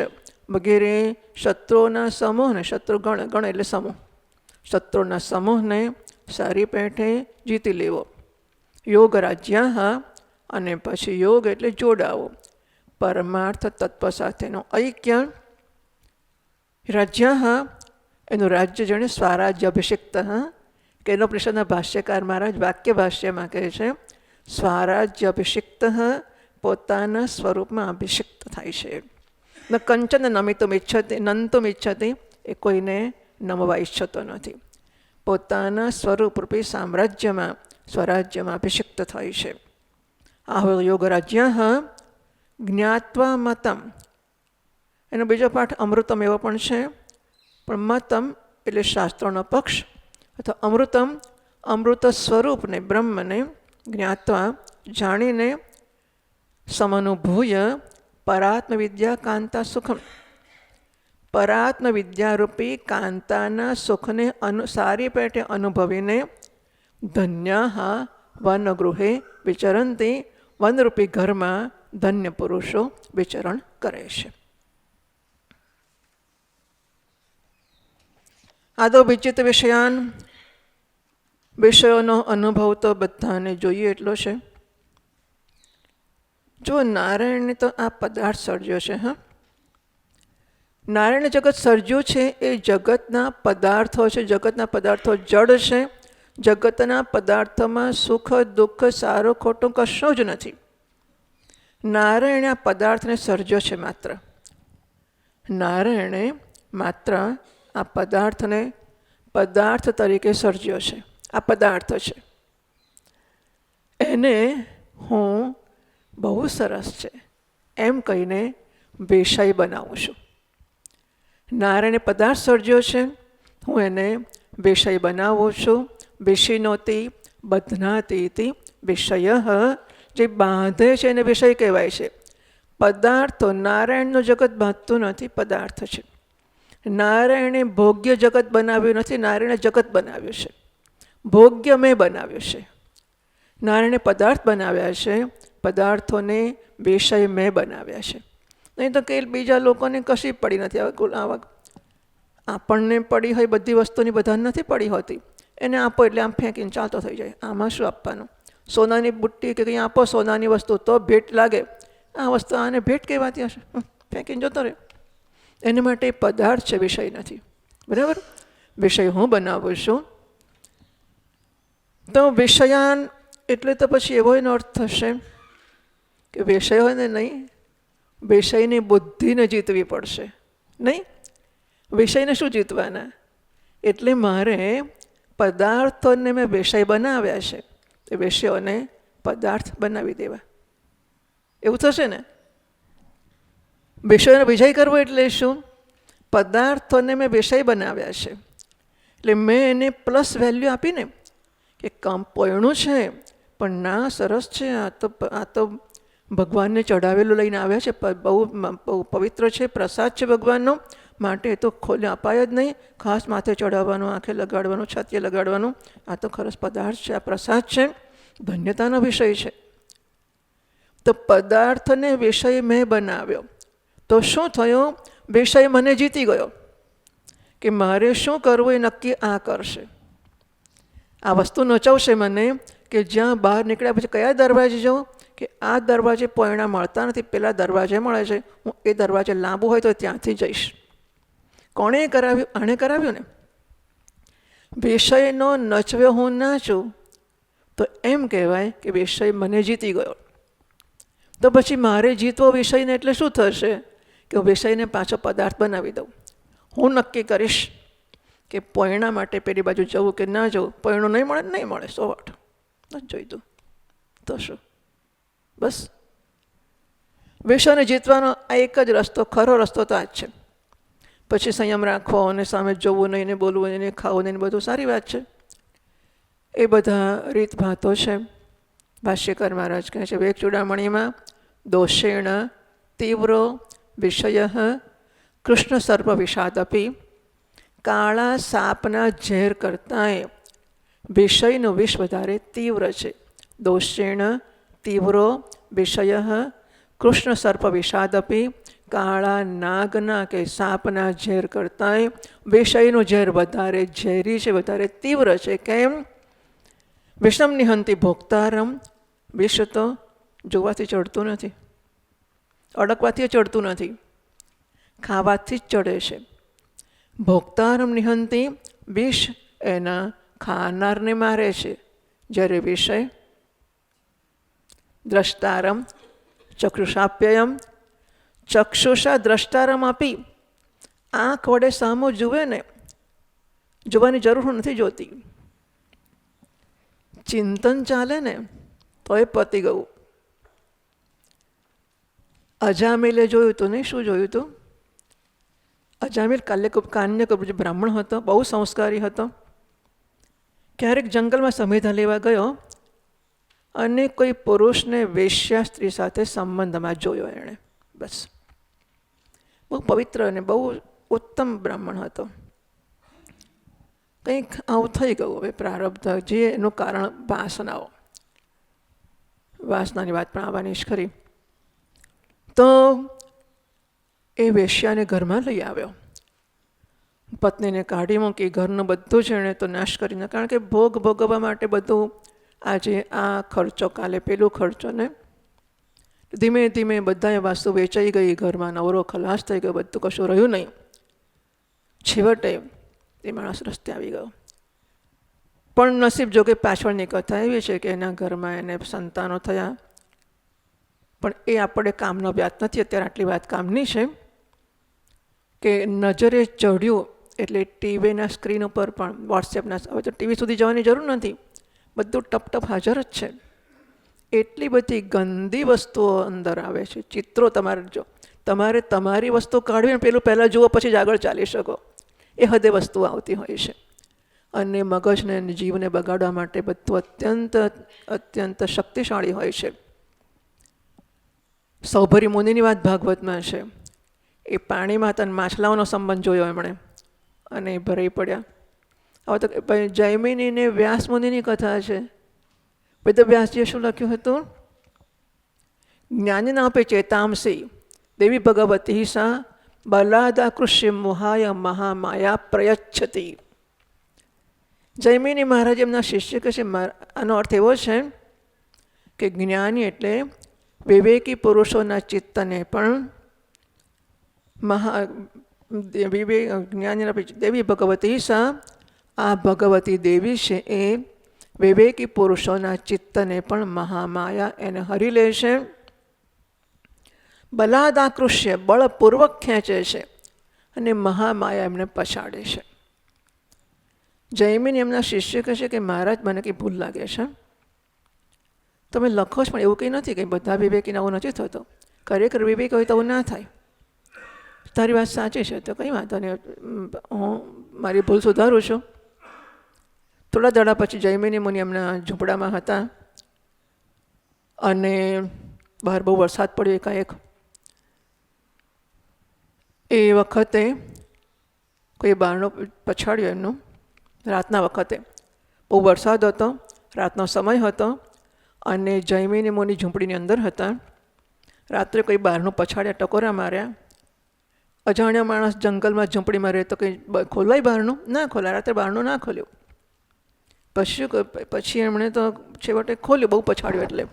વગેરે શત્રુઓના સમૂહને, શત્રુગણ ગણ એટલે સમૂહ, શત્રુઓના સમૂહને સારી પેઠે જીતી લેવો. યોગ રાજ્યા અને પછી યોગ એટલે જોડાવો પરમાર્થ તત્વ સાથેનો ઐક્ય. રાજ્યા એનું રાજ્ય જાણે સ્વરાજ્ય અભિષિક્ત. કે એનો પ્રશ્નના ભાષ્યકાર મહારાજ વાક્ય ભાષ્યમાં કહે છે સ્વરાજ્ય અભિષિક્ત, પોતાના સ્વરૂપમાં અભિષિક્ત થાય છે. ન કંચન નમિતુમ ઈચ્છતી નંતુમ ઈચ્છતી, એ કોઈને નમવા ઈચ્છતો નથી. પોતાના સ્વરૂપરૂપી સામ્રાજ્યમાં સ્વરાજ્યમાં અભિષિક્ત થાય છે. આહો યોગ રાજ્ય જ્ઞાત્વા મતમ. એનો બીજો પાઠ અમૃતમ એવો પણ છે, પણ મતમ એટલે શાસ્ત્રોનો પક્ષ, અથવા અમૃતમ અમૃત સ્વરૂપને બ્રહ્મને જ્ઞાત્વા જાણીને સમનુભૂય પરાત્મ વિદ્યા કાંતા સુખમ. પરાત્મ વિદ્યારૂપી કાંતાના સુખને સારી પેટે અનુભવીને ધન્યા વનગૃહે વિચરંતી, વનરૂપી ઘરમાં ધન્ય પુરુષો વિચરણ કરે છે. આદો વિચિત વિષયાન. વિષયોનો અનુભવ તો બધાને જોઈએ એટલો છે. જો નારાયણે તો આ પદાર્થ સર્જ્યો છે. નારાયણ જગત સર્જ્યું છે એ જગતના પદાર્થો છે. જગતના પદાર્થો જડ છે. જગતના પદાર્થોમાં સુખ દુઃખ સારું ખોટું કશું જ નથી. નારાયણે આ પદાર્થને સર્જ્યો છે. માત્ર નારાયણે માત્ર આ પદાર્થને પદાર્થ તરીકે સર્જ્યો છે. આ પદાર્થ છે એને હું બહુ સરસ છે એમ કહીને વિષય બનાવું છું. નારાયણે પદાર્થ સર્જ્યો છે, હું એને વિષય બનાવું છું. વિષિનોતિ બધ્નાતિ વિષય, જે બાંધે છે એને વિષય કહેવાય છે. પદાર્થો નારાયણનું જગત બાંધતું નથી, પદાર્થ છે. નારાયણે ભોગ્ય જગત બનાવ્યું નથી, નારાયણે જગત બનાવ્યું છે. ભોગ્ય મેં બનાવ્યું છે. નારાયણે પદાર્થ બનાવ્યા છે, પદાર્થોને વિષય મેં બનાવ્યા છે. નહીં તો કે બીજા લોકોને કશી પડી નથી. આપણને પડી હોય બધી વસ્તુની બધાને નથી પડી હોતી. એને આપો એટલે આમ ફેંકીને ચાલતો થઈ જાય. આમાં શું આપવાનું? સોનાની બુટ્ટી કે કંઈ આપો, સોનાની વસ્તુ તો ભેટ લાગે. આ વસ્તુ આને ભેટ કહેવાતી હશે, ફેંકીને જતો રહે. એને માટે પદાર્થ છે, વિષય નથી. બરાબર? વિષય હું બનાવું છું. તો વિષયાન એટલે તો પછી એવો એનો અર્થ થશે કે વિષયોને નહીં, વિષયની બુદ્ધિને જીતવી પડશે. નહીં, વિષયને શું જીતવાના? એટલે મારે પદાર્થોને મેં વિષય બનાવ્યા છે, એ વિષયોને પદાર્થ બનાવી દેવા. એવું થશે ને? વિષયોનો વિજય કરવો એટલે શું? પદાર્થોને મેં વિષય બનાવ્યા છે એટલે મેં એને પ્લસ વેલ્યુ આપીને કે પોયણું છે પણ ના સરસ છે, આ તો ભગવાનને ચઢાવેલું લઈને આવ્યા છે, બહુ પવિત્ર છે, પ્રસાદ છે ભગવાનનો, માટે એ તો ખોલે અપાય જ નહીં. ખાસ માથે ચઢાવવાનું, આંખે લગાડવાનું, છાતીએ લગાડવાનું. આ તો ખરસ પદાર્થ છે, આ પ્રસાદ છે, ધન્યતાનો વિષય છે. તો પદાર્થને વિષય મેં બનાવ્યો. તો શું થયું? વિષય મને જીતી ગયો કે મારે શું કરવું એ નક્કી આ કરશે. આ વસ્તુ નચાવશે મને કે જ્યાં બહાર નીકળ્યા પછી કયા દરવાજે જાઉં, કે આ દરવાજે પોયણા મળતા નથી, પેલા દરવાજે મળે છે, હું એ દરવાજે લાંબુ હોય તો ત્યાંથી જઈશ. કોણે કરાવ્યું? આણે કરાવ્યું ને. વિષયનો નચવ્યો હું નાચું તો એમ કહેવાય કે વિષય મને જીતી ગયો. તો પછી મારે જીતવો વિષયને એટલે શું થશે? કે હું વિષયને પાછો પદાર્થ બનાવી દઉં. હું નક્કી કરીશ કે પોયણા માટે પેલી બાજુ જવું કે ના જવું. પોયણું નહીં મળે, નહીં મળે, 100 નથી જોઈતું તો શું? બસ વિષયને જીતવાનો આ એક જ રસ્તો, ખરો રસ્તો તો આ જ છે. પછી સંયમ રાખવો અને સામે જોવું નહીં, ને બોલવું નહીં, ને ખાવું નહીં, બધું સારી વાત છે. એ બધા રીતભાતો છે. ભાષ્યકાર મહારાજ કહે છે વિવેક ચૂડામણીમાં, દોષેણ તીવ્રો વિષય કૃષ્ણ સર્પ વિષાદપી, કાળા સાપના ઝેર કરતાંય વિષયનું વિષ વધારે તીવ્ર છે. દોષેણ તીવ્રો વિષય કૃષ્ણ સર્પ વિષાદપી, કાળા નાગના કે સાપના ઝેર કરતાંય વિષયનું ઝેર વધારે ઝેરી છે, વધારે તીવ્ર છે. કેમ? વિષમ નિહંતિ ભોક્તારમ, વિષ તો જોવાથી ચડતું નથી, અડકવાથી ચડતું નથી, ખાવાથી જ ચડે છે. ભોક્તારમ નિહંતિ, વિષ એના ખાનારને મારે છે. જ્યારે વિષય દ્રષ્ટારમ ચક્ષુષાપ્યયમ, ચક્ષુષા દ્રષ્ટારમ આપી, આંખ વડે સામું જુએ ને, જોવાની જરૂર નથી જોતી, ચિંતન ચાલે ને તો એ પતી ગયું. અજામિલે જોયું હતું નહીં? શું જોયું હતું? અજામિલ કાન્યકુબ્જ બ્રાહ્મણ હતો, બહુ સંસ્કારી હતો. ક્યારેક જંગલમાં સમેધા લેવા ગયો અને કોઈ પુરુષને વેશ્યા સ્ત્રી સાથે સંબંધમાં જોયો એણે. બસ બહુ પવિત્ર અને બહુ ઉત્તમ બ્રાહ્મણ હતો. કંઈક આવું થઈ ગયું. હવે પ્રારબ્ધ, જે એનું કારણ વાસનાઓ, વાસનાની વાત પણ આવવાની જ ખરી. તો એ વેશ્યાને ઘરમાં લઈ આવ્યો, પત્નીને કાઢી મૂકી, ઘરનું બધું જ એણે તો નાશ કરીને, કારણ કે ભોગ ભોગવવા માટે બધું, આજે આ ખર્ચો, કાલે પેલું ખર્ચો, ને ધીમે ધીમે બધાએ વાસ્તુ વેચાઈ ગઈ, ઘરમાં નવરો ખલાસ થઈ ગયો, બધું કશું રહ્યું નહીં. છેવટે એ માણસ રસ્તે આવી ગયો. પણ નસીબ જોકે પાછળની કથા એવી છે કે એના ઘરમાં એને સંતાનો થયા. પણ એ આપણે કામનો વ્યાત નથી, અત્યારે આટલી વાત કામની છે કે નજરે ચડ્યું એટલે ટીવીના સ્ક્રીન ઉપર પણ, વોટ્સએપના, હવે તો ટીવી સુધી જવાની જરૂર નથી, બધું ટપ હાજર જ છે. એટલી બધી ગંદી વસ્તુઓ અંદર આવે છે. ચિત્રો તમારે જો, તમારે તમારી વસ્તુ કાઢવીને પેલું પહેલાં જુઓ, પછી જ આગળ ચાલી શકો, એ હદે વસ્તુઓ આવતી હોય છે. અને મગજને અને જીવને બગાડવા માટે બધું અત્યંત અત્યંત શક્તિશાળી હોય છે. સૌભરી મુનિની વાત ભાગવતમાં છે. એ પાણીમાં તને માછલાઓનો સંબંધ જોયો એમણે અને એ ભરાઈ પડ્યા. હવે તો જૈમિની ને વ્યાસ મુનિની કથા છે. વેદ વ્યાસજીએ શું લખ્યું હતું? જ્ઞાનનાપે ચેતાંસી દેવી ભગવતી સા બલાદાકૃષ્ય મોહાય મહામાયા પ્રયચ્છતિ. જૈમિની મહારાજ એમના શિષ્ય કહે છે, આનો અર્થ એવો છે કે જ્ઞાની એટલે વિવેકી પુરુષોના ચિત્તને પણ જ્ઞાનીના દેવી ભગવતી સા, આ ભગવતી દેવી છે એ વિવેકી પુરુષોના ચિત્તને પણ મહામાયા એને હરી લે છે. બલાદાકૃષ્ય, બળપૂર્વક ખેંચે છે, અને મહામાયા એમને પછાડે છે. જૈમિની એમના શિષ્ય કહે છે કે મહારાજ, મને કંઈ ભૂલ લાગે છે, તમે લખો છો પણ એવું કંઈ નથી, કંઈ બધા વિવેકીને આવું નથી થતો. ખરેખર વિવેક હોય તો આવું ના થાય. તારી વાત સાચી છે, તો કંઈ વાંધો નહીં, હું મારી ભૂલ સુધારું છું. થોડા દાડા પછી જૈમિની મુનિ એમના ઝૂંપડામાં હતા અને બહાર બહુ વરસાદ પડ્યો એકાએક. એ વખતે કોઈ બારણું પછાડ્યું એમનું. રાતના વખતે બહુ વરસાદ હતો, રાતનો સમય હતો અને જૈમિની મુનિ ઝૂંપડીની અંદર હતા. રાત્રે કોઈ બહારનું પછાડ્યા, ટકોરા માર્યા અજાણ્યા માણસ જંગલમાં ઝૂંપડીમાં રહે તો કંઈ ખોલાય બહારનું? ના ખોલાય. રાત્રે બહારનું ના ખોલ્યું. પછી એમણે તો છેવટે ખોલ્યું, બહુ પછાડ્યું. એટલે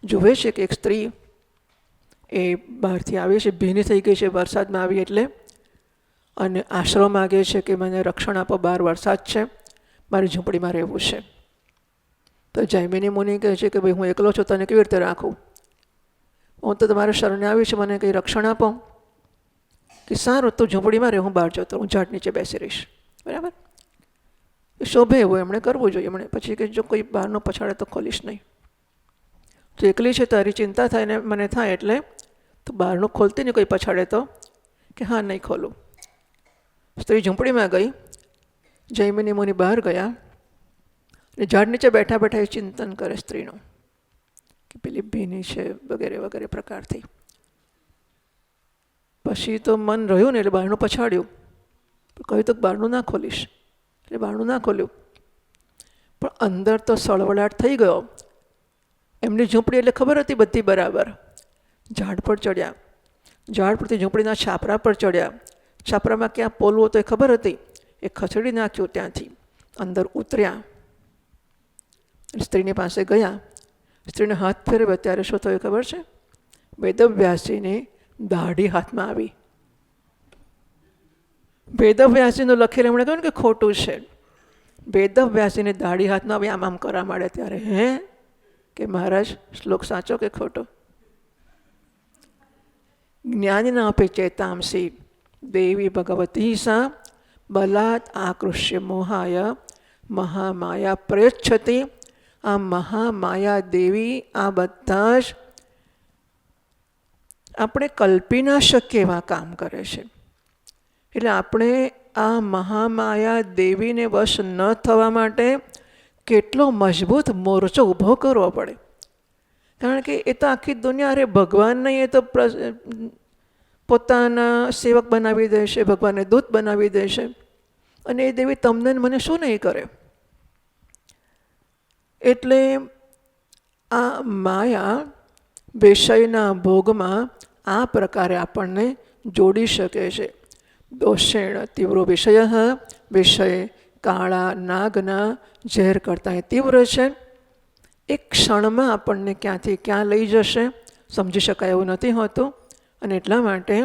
જુએ છે કે એક સ્ત્રી એ બહારથી આવી છે, ભીની થઈ ગઈ છે વરસાદમાં આવી એટલે, અને આશરો માગે છે કે મને રક્ષણ આપો, બહાર વરસાદ છે, મારી ઝૂંપડીમાં રહેવું છે. તો જૈમિની મુનિ કહે છે કે ભાઈ હું એકલો છું, તને કેવી રીતે રાખું? હું તો તમારા શરણે આવી છું, મને કંઈ રક્ષણ આપો. કે સારું, તું ઝૂંપડીમાં રહે, હું બહાર જતો, હું ઝાડ નીચે બેસી રહીશ. બરાબર? શોભે એવું એમણે કરવું જોઈએ. એમણે પછી કે જો કોઈ બહારનો પછાડે તો ખોલીશ નહીં. તો એકલી છે તારી ચિંતા થાય ને મને થાય એટલે તો બહારનું ખોલતી નહીં, કોઈ પછાડે તો? કે હા, નહીં ખોલું. સ્ત્રી ઝૂંપડીમાં ગઈ, જૈમિની મુનિ બહાર ગયા, અને ઝાડ નીચે બેઠા બેઠા એ ચિંતન કરે સ્ત્રીનું કે પેલી ભીની છે વગેરે વગેરે પ્રકારથી. પછી તો મન રહ્યું ને એટલે બહારનું પછાડ્યું. કહ્યું તો બહારનું ના ખોલીશ, એટલે બહારનું ના ખોલ્યું. પણ અંદર તો સળવળાટ થઈ ગયો. એમની ઝૂંપડી એટલે ખબર હતી બધી બરાબર. ઝાડ પર ચડ્યા, ઝાડ પરથી ઝૂંપડીના છાપરા પર ચડ્યા. છાપરામાં ક્યાં પોલવું તો એ ખબર હતી, એ ખસેડી નાખ્યું. ત્યાંથી અંદર ઉતર્યા, સ્ત્રીની પાસે ગયા. સ્ત્રીને હાથ ફેરવ્યો ત્યારે શું થયું ખબર છે? વેદવ્યાસજીની દાઢી હાથમાં આવી. વેદવ્યાસજીનું લખેલું એમણે કહ્યું કે ખોટું છે. વેદવ્યાસજીની દાઢી હાથમાં આવી, આમ આમ કરવા માંડે ત્યારે હે કે મહારાજ શ્લોક સાચો કે ખોટો? જ્ઞાનિના અપી ચેતાંસી દેવી ભગવતી સા બલાત આકૃષ્ય મોહાય મહામાયા પ્રયચ્છતિ. આ મહામાયા દેવી આ બધા જ આપણે કલ્પી ના શકીએ એવા કામ કરે છે. એટલે આપણે આ મહામાયા દેવીને વશ ન થવા માટે કેટલો મજબૂત મોરચો ઊભો કરવો પડે. કારણ કે એ તો આખી દુનિયા, અરે ભગવાન નહીં, એ તો પોતાના સેવક બનાવી દેશે, ભગવાનને દૂત બનાવી દેશે, અને એ દેવી તમને મને શું નહીં કરે. એટલે આ માયા વિષયના ભોગમાં આ પ્રકારે આપણને જોડી શકે છે. દોષેણ તીવ્ર વિષય, વિષય કાળા નાગના ઝેર કરતાં તીવ્ર છે. એક ક્ષણમાં આપણને ક્યાંથી ક્યાં લઈ જશે સમજી શકાય એવું નથી હોતું. અને એટલા માટે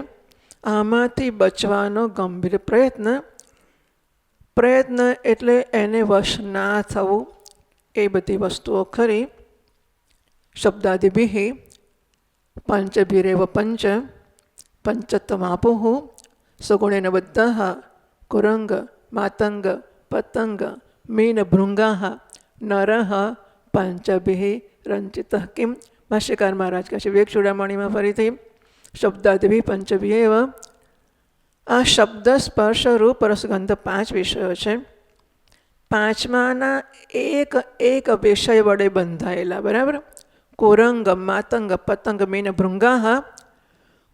આમાંથી બચવાનો ગંભીર પ્રયત્ન એટલે એને વશ ના થવું. એ બધી વસ્તુઓ ખરી. શબ્દાદિભિ પંચભિરેવ પંચત્વમાપુઃ સગુણેન બદ્ધાઃ કુરંગ માતંગ પતંગ મીન ભૃંગાઃ નરઃ પંચભિઃ રંચિતઃ કિમ. ભાષ્યકાર મહારાજ કહે છે વિવેક ચૂડામણીમાં ફરીથી શબ્દાદિભિ પંચભિરેવ. આ શબ્દ સ્પર્શ રૂપ રસગંધ 5 વિષયો છે. પાંચમાના એક વિષય વડે બંધાયેલા. બરાબર? કુરંગ માતંગ પતંગ મીન ભૃંગાઃ.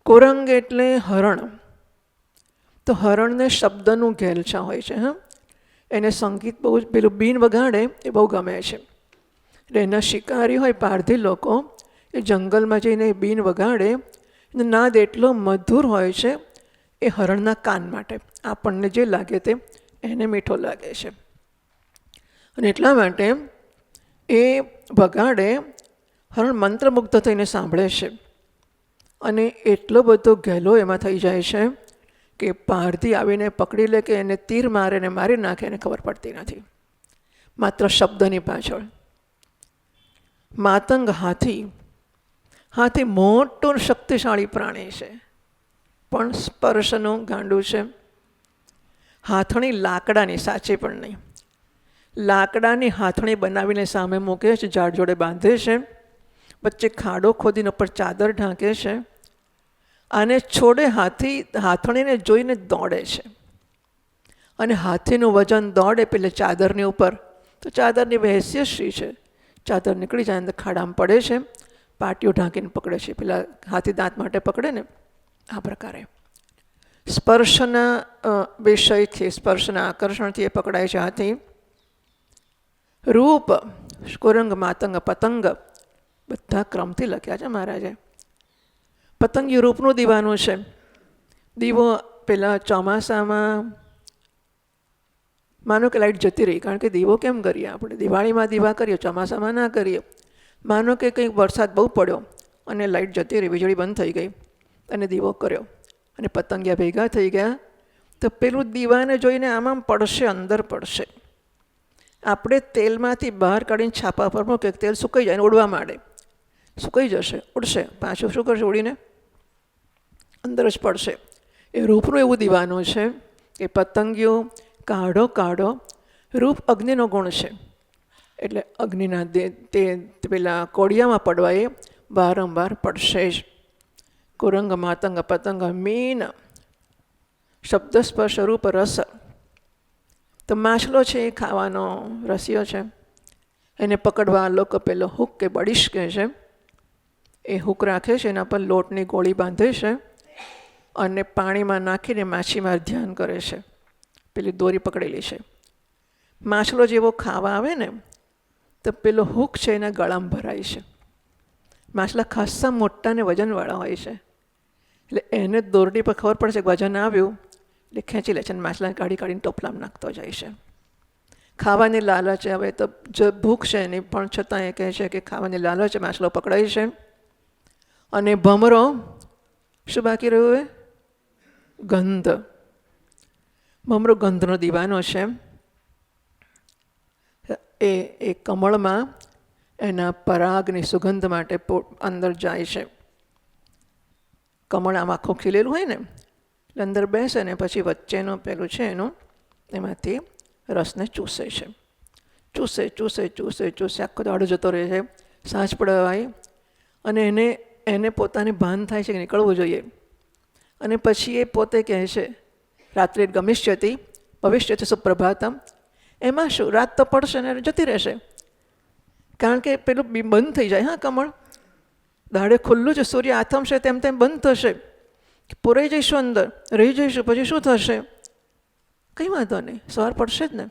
કુરંગ એટલે હરણ. તો હરણને શબ્દનું ઘેલછા હોય છે. એને સંગીત બહુ પેલું બીન વગાડે એ બહુ ગમે છે. એટલે એના શિકારી હોય પારધી લોકો, એ જંગલમાં જઈને બીન વગાડે, નાદ એટલો મધુર હોય છે એ હરણના કાન માટે. આપણને જે લાગે તે એને મીઠો લાગે છે. અને એટલા માટે એ વગાડે, હરણ મંત્રમુગ્ધ થઈને સાંભળે છે. અને એટલો બધો ઘેલો એમાં થઈ જાય છે કે પારધી આવીને પકડી લે કે એને તીર મારે ને મારી નાખે, એને ખબર પડતી નથી માત્ર શબ્દની પાછળ. માતંગ હાથી. હાથી મોટું શક્તિશાળી પ્રાણી છે, પણ સ્પર્શનું ગાંડું છે. હાથણી લાકડાની, સાચી પણ નહીં, લાકડાની હાથણી બનાવીને સામે મૂકે છે, ઝાડ જોડે બાંધે છે, વચ્ચે ખાડો ખોદીને ઉપર ચાદર ઢાંકે છે. આને છોડે, હાથણીને જોઈને દોડે છે. અને હાથીનું વજન દોડે પેલે ચાદરની ઉપર, તો ચાદરની વહેસિયત શી છે, ચાદર નીકળી જાય અંદર ખાડામાં પડે છે, પાટીઓ ઢાંકીને પકડે છે. પેલા હાથી દાંત માટે પકડે ને આ પ્રકારે. સ્પર્શના વિષયથી, સ્પર્શના આકર્ષણથી એ પકડાય છે હાથી. રૂપ કુરંગ માતંગ પતંગ બધા ક્રમથી લખ્યા છે મહારાજે. પતંગિયું રૂપનું દીવાનું છે. દીવો પેલા ચોમાસામાં માનો કે લાઇટ જતી રહી, કારણ કે દીવો કેમ કરીએ આપણે? દિવાળીમાં દીવા કરીએ, ચોમાસામાં ના કરીએ. માનો કે કંઈક વરસાદ બહુ પડ્યો અને લાઇટ જતી રહી, વીજળી બંધ થઈ ગઈ અને દીવો કર્યો અને પતંગિયા ભેગા થઈ ગયા, તો પેલું દીવાને જોઈને આમ પડશે, અંદર પડશે. આપણે તેલમાંથી બહાર કાઢીને છાપા પર મૂકે, તેલ સુકાઈ જાય, ઉડવા માંડે, સુકાઈ જશે, ઉડશે, પાછું શું કરશે? ઉડીને અંદર જ પડશે. એ રૂપનું એવું દીવાનું છે કે પતંગિયો કાઢો કાઢો, રૂપ અગ્નિનો ગુણ છે. એટલે અગ્નિના તે પેલા કોડિયામાં પડવા એ વારંવાર પડશે જ. કુરંગ માતંગ પતંગ મીન શબ્દ સ્પર્શ રૂપ રસ. તો માછલો છે એ ખાવાનો રસિયો છે, એને પકડવા લોકો પેલો હુક કે બડીશ કહે છે, એ હુક રાખે છે, એના પર લોટની ગોળી બાંધે છે અને પાણીમાં નાખીને માછીમાર ધ્યાન કરે છે. પેલી દોરી પકડેલી છે. માછલો જેવો ખાવા આવે ને તો પેલો હુક છે એના ગળામાં ભરાય છે. માછલા ખાસ્સા મોટા ને વજનવાળા હોય છે, એટલે એને દોરડી પર ખબર પડશે કે વજન આવ્યું એટલે ખેંચી લે છે અને માછલાને કાઢી કાઢીને ટોપલામાં નાખતો જાય છે. ખાવાની લાલચ હવે તો ભૂખ છે એની, પણ છતાં એ કહે છે કે ખાવાની લાલચ માછલો પકડાય છે. અને ભમરો શું બાકી રહ્યું? એ ગંધ. ભમરો ગંધનો દીવાનો છે. એ કમળમાં એના પરાગની સુગંધ માટે અંદર જાય છે. કમળ આમ આખું ખીલેલું હોય ને, એટલે અંદર બેસે ને પછી વચ્ચેનું પેલું છે એનું, એમાંથી રસને ચૂસે છે. ચૂસે ચૂસે ચૂસે ચૂસે આખો દાડો જતો રહે છે. સાંજ પડવાય અને એને પોતાને ભાન થાય છે કે નીકળવું જોઈએ. અને પછી એ પોતે કહે છે રાત્રે ગમિષ્યતિ ભવિષ્યતિ સુપ્રભાતમ. એમાં શું, રાત તો પડશે ને જતી રહેશે, કારણ કે પેલું બંધ થઈ જાય. હા, કમળ દાડે ખુલ્લું છે, સૂર્ય આથમશે તેમ તેમ બંધ થશે, પુરાઈ જઈશું, અંદર રહી જઈશું, પછી શું થશે? કંઈ વાંધો નહીં, સવાર પડશે જ ને.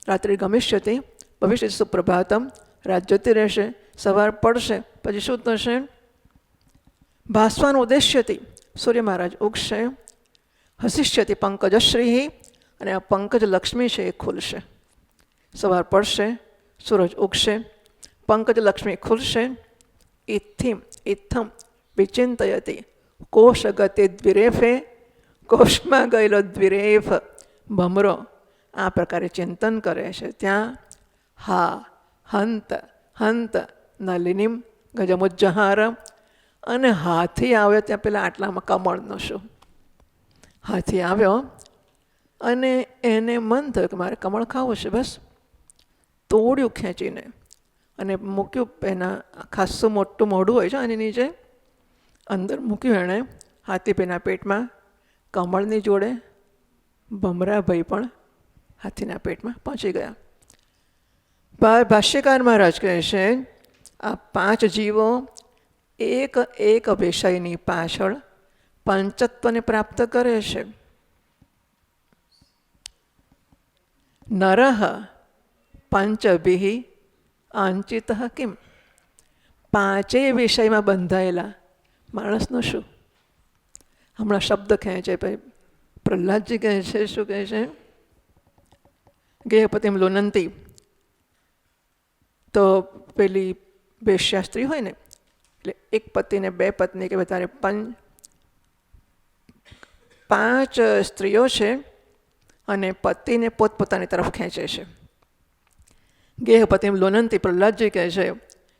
રાત્રે ગમિષ્યતિ ભવિષ્યતિ સુપ્રભાતમ, રાત જતી રહેશે, સવાર પડશે, પછી શું થશે? ભાસ્વાન ઉદ્દેશ્યતિ, સૂર્ય મહારાજ ઉગશે. હસિષ્યતિ પંકજશ્રી, અને આ પંકજ લક્ષ્મી છે એ ખુલશે. સવાર પડશે, સૂરજ ઉગશે, પંકજ લક્ષ્મી ખુલશે. ઇથમ વિચિંતયતિ કોષ ગતિ દ્વિરેફે, કોષમાં ગયેલો દ્વિરેફ ભમરો આ પ્રકારે ચિંતન કરે છે. ત્યાં હા હંત હંત નલિનીમ ગજમુજ્જહાર, અને હાથી આવ્યો ત્યાં પેલા આટલામાં કમળનો શું, હાથી આવ્યો અને એને મન થયું કે મારે કમળ ખાવું છે. બસ તોડ્યું ખેંચીને અને મૂક્યું. એના ખાસ્સું મોટું મોઢું હોય છે અને નીચે અંદર મૂક્યું એણે હાથી પેના પેટમાં. કમળની જોડે ભમરાભાઈ પણ હાથીના પેટમાં પહોંચી ગયા. ભાષ્યકાર મહારાજ કહે છે આ 5 જીવો એક એક વિષયની પાછળ પંચત્વને પ્રાપ્ત કરે છે. નરઃ પંચભિઃ આંચિત કિમ, 5 વિષયમાં બંધાયેલા માણસનું શું? હમણાં શબ્દ ખેંચે ભાઈ પ્રહલાદજી કહે છે, શું કહે છે? ગેહપતિમ લુનંતી. તો પેલી વેશ્યા સ્ત્રી હોય ને, એટલે એક પતિને 2 પત્ની કે વધારે 5 સ્ત્રીઓ છે અને પતિને પોતપોતાની તરફ ખેંચે છે. ગેહપતિમ લુનંતી, પ્રહલાદજી કહે છે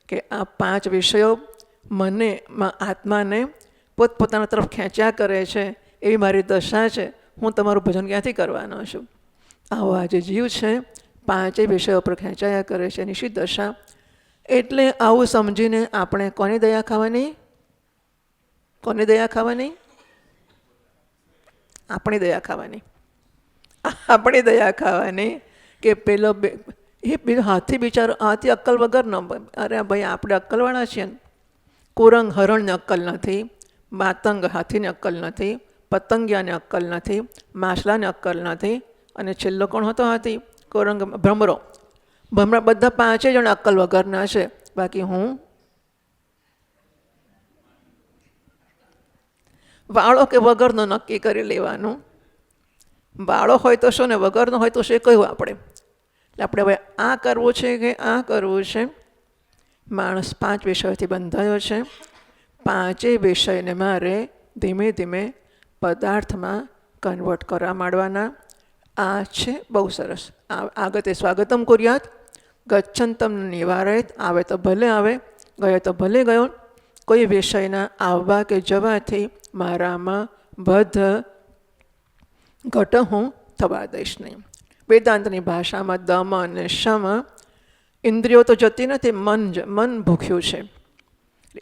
કે આ 5 વિષયો મને આત્માને પોતપોતાના તરફ ખેંચ્યા કરે છે, એવી મારી દશા છે. હું તમારું ભજન ક્યાંથી કરવાનો છું? આવો આ જે જીવ છે 5 વિષયો પર ખેંચાયા કરે છે, એની શી દશા? એટલે આવું સમજીને આપણે કોની દયા ખાવાની? કોની દયા ખાવાની? આપણી દયા ખાવાની. આપણી દયા ખાવાની કે પેલો એ હાથી બિચારો, હાથી અક્કલ વગર ન. અરે ભાઈ આપણે અક્કલવાળા છીએ ને. કુરંગ હરણને અક્કલ નથી, માતંગ હાથીને અક્કલ નથી, પતંગિયાને અક્કલ નથી, માછલાને અક્કલ નથી, અને છેલ્લો કોણ હતો? હાથી. કુરંગ ભમરો. ભમરા બધા 5 જણ અક્કલ વગરના છે. બાકી હું વાળો કે વગરનો નક્કી કરી લેવાનું. વાળો હોય તો શું ને વગરનો હોય તો શું કહ્યું આપણે. એટલે આપણે હવે આ કરવું છે કે આ કરવું છે. માણસ 5 વિષયોથી બંધાયો છે. 5 વિષયને મારે ધીમે ધીમે પદાર્થમાં કન્વર્ટ કરવા માંડવાના. આ છે બહુ સરસ. આગતે સ્વાગતમ કુર્યાત ગચ્છંતમ નિવારેત. આવે તો ભલે આવે, ગયો તો ભલે ગયો. કોઈ વિષયના આવવા કે જવાથી મારામાં બધ ઘટ હું થવા દઈશ નહીં. વેદાંતની ભાષામાં દમ અને શમ. ઇન્દ્રિયો તો જતી નથી, મન ભૂખ્યું છે.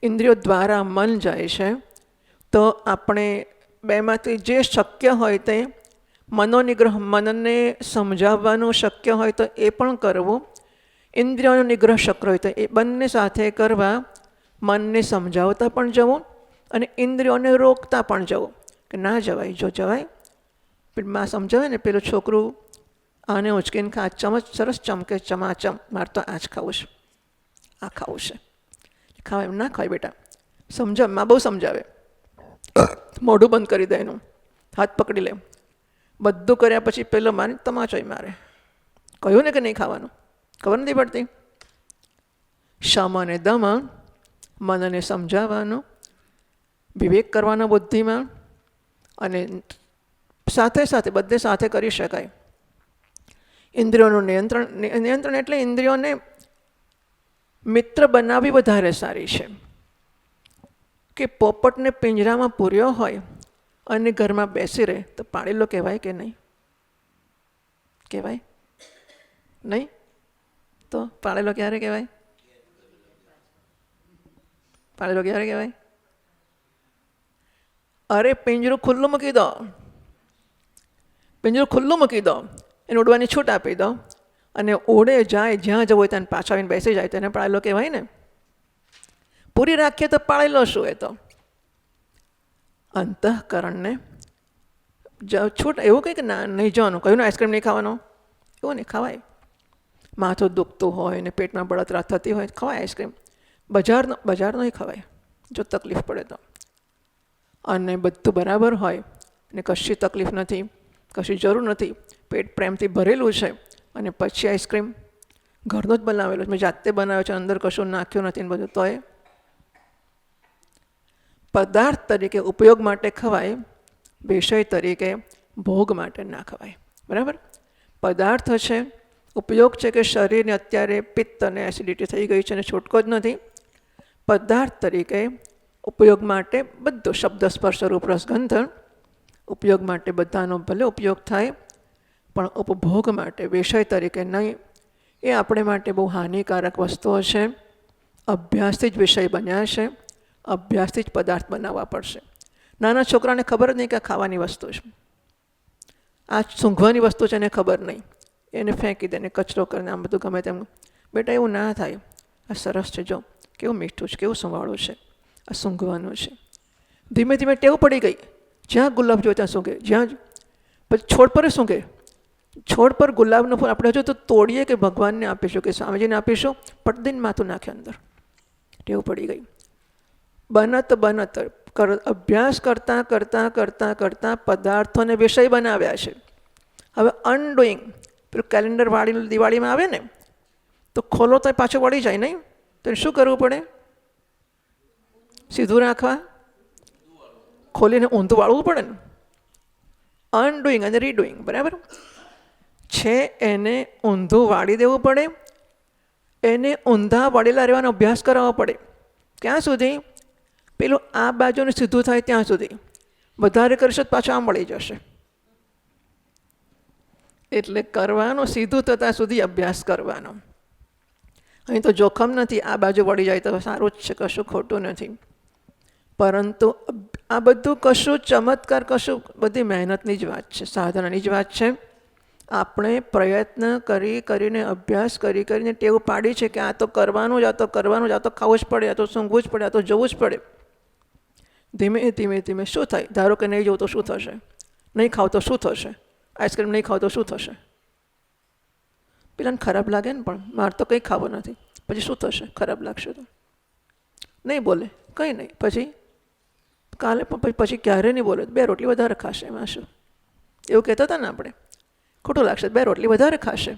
ઇન્દ્રિયો દ્વારા મન જાય છે. તો આપણે બેમાંથી જે શક્ય હોય તે મનોનિગ્રહ, મનને સમજાવવાનું શક્ય હોય તો એ પણ કરવું. ઇન્દ્રિયોનો નિગ્રહ શક્ય હોય તો એ બંને સાથે કરવા. મનને સમજાવતા પણ જવું અને ઇન્દ્રિયોને રોકતા પણ જવું કે ના જવાય. જો જવાય માં સમજાવે ને, પેલું છોકરું આને ઉચકીને ખા, ચમચ સરસ ચમકે ચમાચમ, મારે તો આ જ ખાવું છે, આ ખાવું છે. ખાવા એમ ના ખાય બેટા, સમજાવે. માં બહુ સમજાવે. મોઢું બંધ કરી દે એનું, હાથ પકડી લે. બધું કર્યા પછી પેલો માને તમાચો મારે. કહ્યું ને કે નહીં ખાવાનું, ખબર નથી પડતી. શમ અને દમ, મનને સમજાવવાનું, વિવેક કરવાનો બુદ્ધિમાં, અને સાથે સાથે બધે સાથે કરી શકાય. ઇન્દ્રિયોનું નિયંત્રણ એટલે ઇન્દ્રિયોને મિત્ર બનાવવી વધારે સારી છે. કે પોપટને પિંજરામાં પૂર્યો હોય અને ઘરમાં બેસી રહે તો પાળેલો કહેવાય કે નહીં? કહેવાય નહીં? તો પાળેલો ક્યારે કહેવાય? પાળેલો ક્યારે કહેવાય? અરે પિંજરું ખુલ્લું મૂકી દો, પિંજરું ખુલ્લું મૂકી દો, એને ઉડવાની છૂટ આપી દો અને ઉડે જાય, જ્યાં જવું હોય ત્યાં પાછા આવીને બેસી જાય, તેને પાળેલો કહેવાય ને. પૂરી રાખીએ તો પાળેલો શું? એ તો અંતઃકરણને છૂટ. એવું કંઈ કે ના નહીં જવાનું, કહ્યું ને આઈસ્ક્રીમ નહીં ખાવાનો, એવું નહીં ખવાય. માથું દુખતું હોય ને પેટમાં બળતરા થતી હોય ખવાય આઈસ્ક્રીમ. બજારનો ખવાય જો તકલીફ પડે તો. અને બધું બરાબર હોય ને કશી તકલીફ નથી, કશી જરૂર નથી, પેટ પ્રેમથી ભરેલું છે અને પછી આઈસ્ક્રીમ ઘરનો જ બનાવેલો છે, મેં જાતે બનાવ્યો છે, અંદર કશું નાખ્યું નથી ને બધું, તો એ પદાર્થ તરીકે ઉપયોગ માટે ખવાય, વિષય તરીકે ભોગ માટે ના ખવાય. બરાબર? પદાર્થ છે, ઉપયોગ છે કે શરીરને અત્યારે પિત્ત અને એસિડિટી થઈ ગઈ છે અને છૂટકો જ નથી. પદાર્થ તરીકે ઉપયોગ માટે બધો શબ્દ સ્પર્શ રૂપ રસગંધ ઉપયોગ માટે બધાનો ભલે ઉપયોગ થાય, પણ ઉપભોગ માટે વિષય તરીકે નહીં. એ આપણે માટે બહુ હાનિકારક વસ્તુઓ છે. અભ્યાસથી જ વિષય બન્યા છે, અભ્યાસથી જ પદાર્થ બનાવવા પડશે. નાના છોકરાને ખબર જ નહીં કે આ ખાવાની વસ્તુ છે, આ સૂંઘવાની વસ્તુ છે, એને ખબર નહીં, એને ફેંકી દે ને કચરો કરીને આમ બધું ગમે તેમ. બેટા એવું ના થાય, આ સરસ છે, જો કેવું મીઠું છે, કેવું સંવાળું છે, આ સૂંઘવાનું છે. ધીમે ધીમે ટેવ પડી ગઈ, જ્યાં ગુલાબ જોઈએ ત્યાં સૂંઘે, જ્યાં પછી છોડ પર સૂંઘે. છોડ પર ગુલાબનું ફૂલ આપણે હજુ તો તોડીએ કે ભગવાનને આપીશું કે સ્વામીજીને આપીશું, પટદીને માથું નાખે અંદર. ટેવ પડી ગઈ. બનત અભ્યાસ કરતાં કરતાં કરતાં કરતાં પદાર્થોને વિષય બનાવ્યા છે. હવે અનડુઈંગ, પેલું કેલેન્ડર વાળી દિવાળીમાં આવે ને તો ખોલો તો પાછું વળી જાય નહીં, તો શું કરવું પડે? સીધું રાખવા, ખોલીને ઊંધું વાળવું પડે ને. અનડુઈંગ અને રીડુઈંગ, બરાબર છે. એને ઊંધું વાળી દેવું પડે, એને ઊંધા વળેલા રહેવાનો અભ્યાસ કરાવવો પડે. ક્યાં સુધી? પેલું આ બાજુને સીધું થાય ત્યાં સુધી. વધારે કરશો તો પાછું આમ વળી જશે. એટલે કરવાનો સીધું થતાં સુધી અભ્યાસ કરવાનો. અહીં તો જોખમ નથી, આ બાજુ વળી જાય તો સારું જ છે, કશું ખોટું નથી. પરંતુ આ બધું કશું ચમત્કાર, કશું બધી મહેનતની જ વાત છે, સાધનાની જ વાત છે. આપણે પ્રયત્ન કરીને અભ્યાસ કરીને ટેવ પાડી છે કે આ તો કરવાનું જ, આ તો કરવાનું જ, આ તો ખાવું જ પડે, આ તો સૂંઘવું જ પડે, આ તો જવું જ પડે. ધીમે ધીમે ધીમે શું થાય? ધારો કે નહીં જવું તો શું થશે? નહીં ખાવ તો શું થશે? આઈસ્ક્રીમ નહીં ખાવ તો શું થશે? પેલાને ખરાબ લાગે ને, પણ મારે તો કંઈ ખાવું નથી, પછી શું થશે? ખરાબ લાગશે તો નહીં બોલે, કંઈ નહીં, પછી કાલે પછી ક્યારે નહીં બોલે, 2 રોટલી વધારે ખાશે, એમાં શું? એવું કહેતા હતા ને આપણે, ખોટું લાગશે, 2 રોટલી વધારે ખાશે.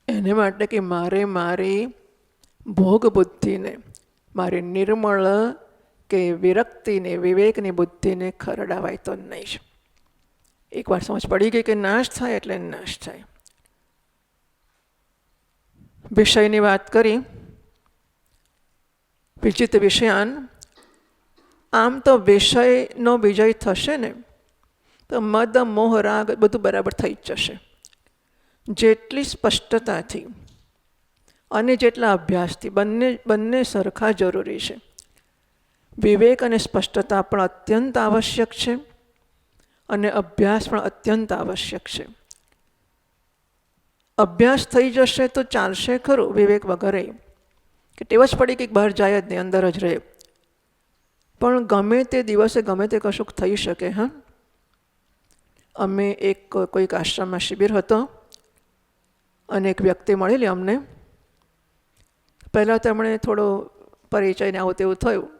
એને માટે કે મારે મારી ભોગ બુદ્ધિને, મારી નિર્મળ કે વિરક્તિને, વિવેકની બુદ્ધિને ખરડાવાય તો નહીં જ. એકવાર સમજ પડી ગઈ કે નાશ થાય એટલે નાશ થાય. વિષયની વાત કરી, વિચિત વિષયાન. આમ તો વિષયનો વિજય થશે ને તો મદ મોહ રાગ બધું બરાબર થઈ જ જશે. જેટલી સ્પષ્ટતાથી અને જેટલા અભ્યાસથી, બંને સરખા જરૂરી છે. વિવેક અને સ્પષ્ટતા પણ અત્યંત આવશ્યક છે અને અભ્યાસ પણ અત્યંત આવશ્યક છે. અભ્યાસ થઈ જશે તો ચાલશે ખરું વિવેક વગરે, કે ટેવ જ પડી કે બહાર જાય જ નહીં, અંદર જ રહે. પણ ગમે તે દિવસે ગમે તે કશુંક થઈ શકે. હા, અમે કોઈક આશ્રમમાં શિબિર હતો અને એક વ્યક્તિ મળેલી અમને. પહેલાં તેમણે થોડો પરિચયને આવું તેવું થયું.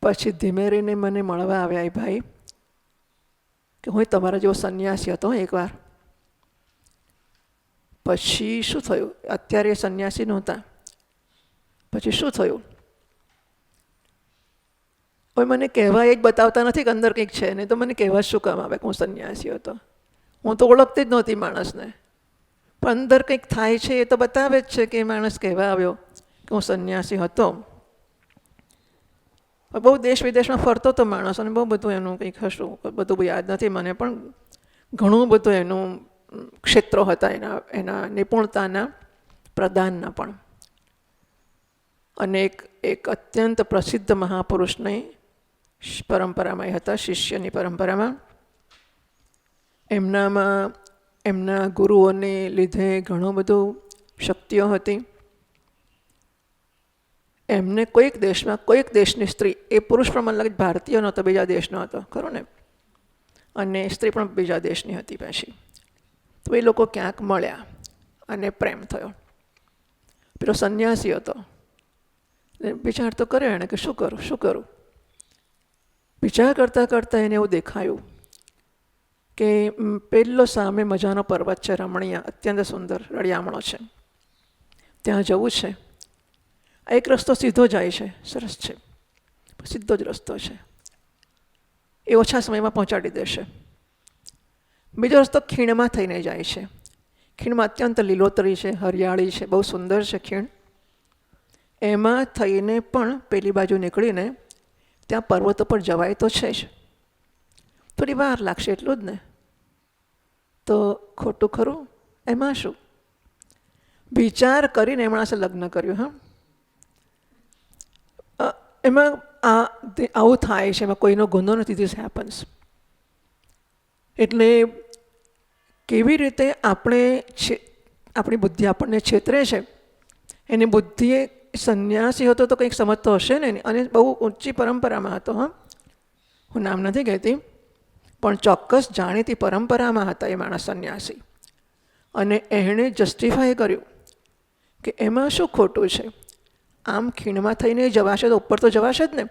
પછી ધીમે રહીને મને મળવા આવ્યા એ ભાઈ કે હું તમારા જેવો સંન્યાસી હતો એકવાર. પછી શું થયું? અત્યારે એ સંન્યાસી નહોતા. પછી શું થયું? હવે મને કહેવા એ જ બતાવતા નથી કે અંદર કંઈક છે, નહીં તો મને કહેવા શું કામ આવે કે હું સંન્યાસી હતો? હું તો ઓળખતી જ નહોતી માણસને, પણ અંદર કંઈક થાય છે એ તો બતાવે જ છે કે એ માણસ કહેવા આવ્યો કે હું સંન્યાસી હતો. બહુ દેશ વિદેશમાં ફરતો હતો માણસ અને બહુ બધું એનું કંઈક હશું, બધું બહુ યાદ નથી મને, પણ ઘણું બધું એનું ક્ષેત્રો હતા એના નિપુણતાના, પ્રદાનના પણ. અને એક અત્યંત પ્રસિદ્ધ મહાપુરુષની પરંપરામાં એ હતા, શિષ્યની પરંપરામાં. એમના ગુરુઓને લીધે ઘણું બધું શક્તિઓ હતી. એમને કોઈક દેશની સ્ત્રી, એ પુરુષ પણ મને લાગે ભારતીય નહોતો, બીજા દેશનો હતો, ખરું ને, અને સ્ત્રી પણ બીજા દેશની હતી પાછી. તો એ લોકો ક્યાંક મળ્યા અને પ્રેમ થયો. પેલો સંન્યાસી હતો, વિચાર તો કર્યો એણે કે શું કરું. વિચાર કરતાં કરતાં એને એવું દેખાયું કે પેલો સામે મજાનો પર્વત છે, રમણીય, અત્યંત સુંદર, રળિયામણો છે, ત્યાં જવું છે. આ એક રસ્તો સીધો જાય છે, સરસ છે, સીધો જ રસ્તો છે, એ ઓછા સમયમાં પહોંચાડી દેશે. બીજો રસ્તો ખીણમાં થઈને જાય છે. ખીણમાં અત્યંત લીલોતરી છે, હરિયાળી છે, બહુ સુંદર છે ખીણ. એમાં થઈને પણ પેલી બાજુ નીકળીને ત્યાં પર્વત પર જવાય તો છે જ, થોડી વાર લાગશે એટલું જ ને. તો ખોટું ખરું? એમાં શું? વિચાર કરીને એ માણસે લગ્ન કર્યું. હા, એમાં આવું થાય છે, એમાં કોઈનો ગુનો નથી. This happens. એટલે કેવી રીતે આપણી બુદ્ધિ આપણને છેતરે છે. એની બુદ્ધિએ, સંન્યાસી હતો તો કંઈક સમજતો હશે ને, અને બહુ ઊંચી પરંપરામાં હતો. હા, હું નામ નથી કહેતી, પણ ચોક્કસ જાણીતી પરંપરામાં હતા એ માણસ સંન્યાસી. અને એણે જસ્ટિફાય કર્યું કે એમાં શું ખોટું છે? આમ ખીણમાં થઈને જવાશે તો ઉપર તો જવાશે જ ને.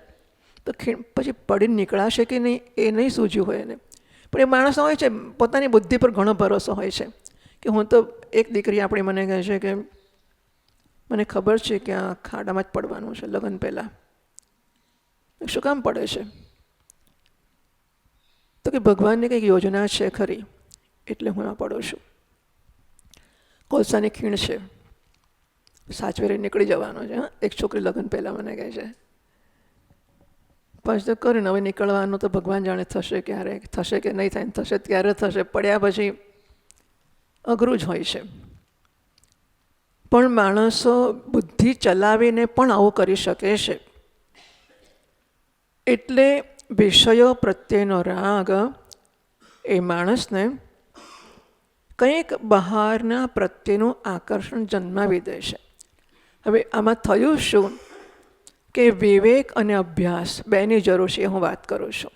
તો ખીણ પછી પડીને નીકળાશે કે નહીં એ નહીં સૂઝ્યું હોય એને. પણ એ માણસ હોય છે, પોતાની બુદ્ધિ પર ઘણો ભરોસો હોય છે કે હું તો, એક દીકરી આપણી મને કહે છે કે મને ખબર છે કે આ ખાડામાં જ પડવાનું છે લગ્ન પહેલાં. શું કામ પડે છે? તો કે ભગવાનની કંઈક યોજના છે ખરી, એટલે હું એમાં પડું છું. કોલસાની ખીણ છે, સાચવેરી નીકળી જવાનો છે. એક છોકરી લગ્ન પહેલાં મને કહે છે. પછી તો કરીને હવે નીકળવાનું તો ભગવાન જાણે થશે ક્યારે, થશે કે નહીં થાય, થશે ત્યારે થશે, પડ્યા પછી અઘરું જ હોય છે. પણ માણસો બુદ્ધિ ચલાવીને પણ આવું કરી શકે છે. એટલે વિષયો પ્રત્યેનો રાગ એ માણસને કંઈક બહારના પ્રત્યેનું આકર્ષણ જન્માવી દે છે. હવે આમાં થયું શું કે વિવેક અને અભ્યાસ બેની જરૂર છે, હું વાત કરું છું.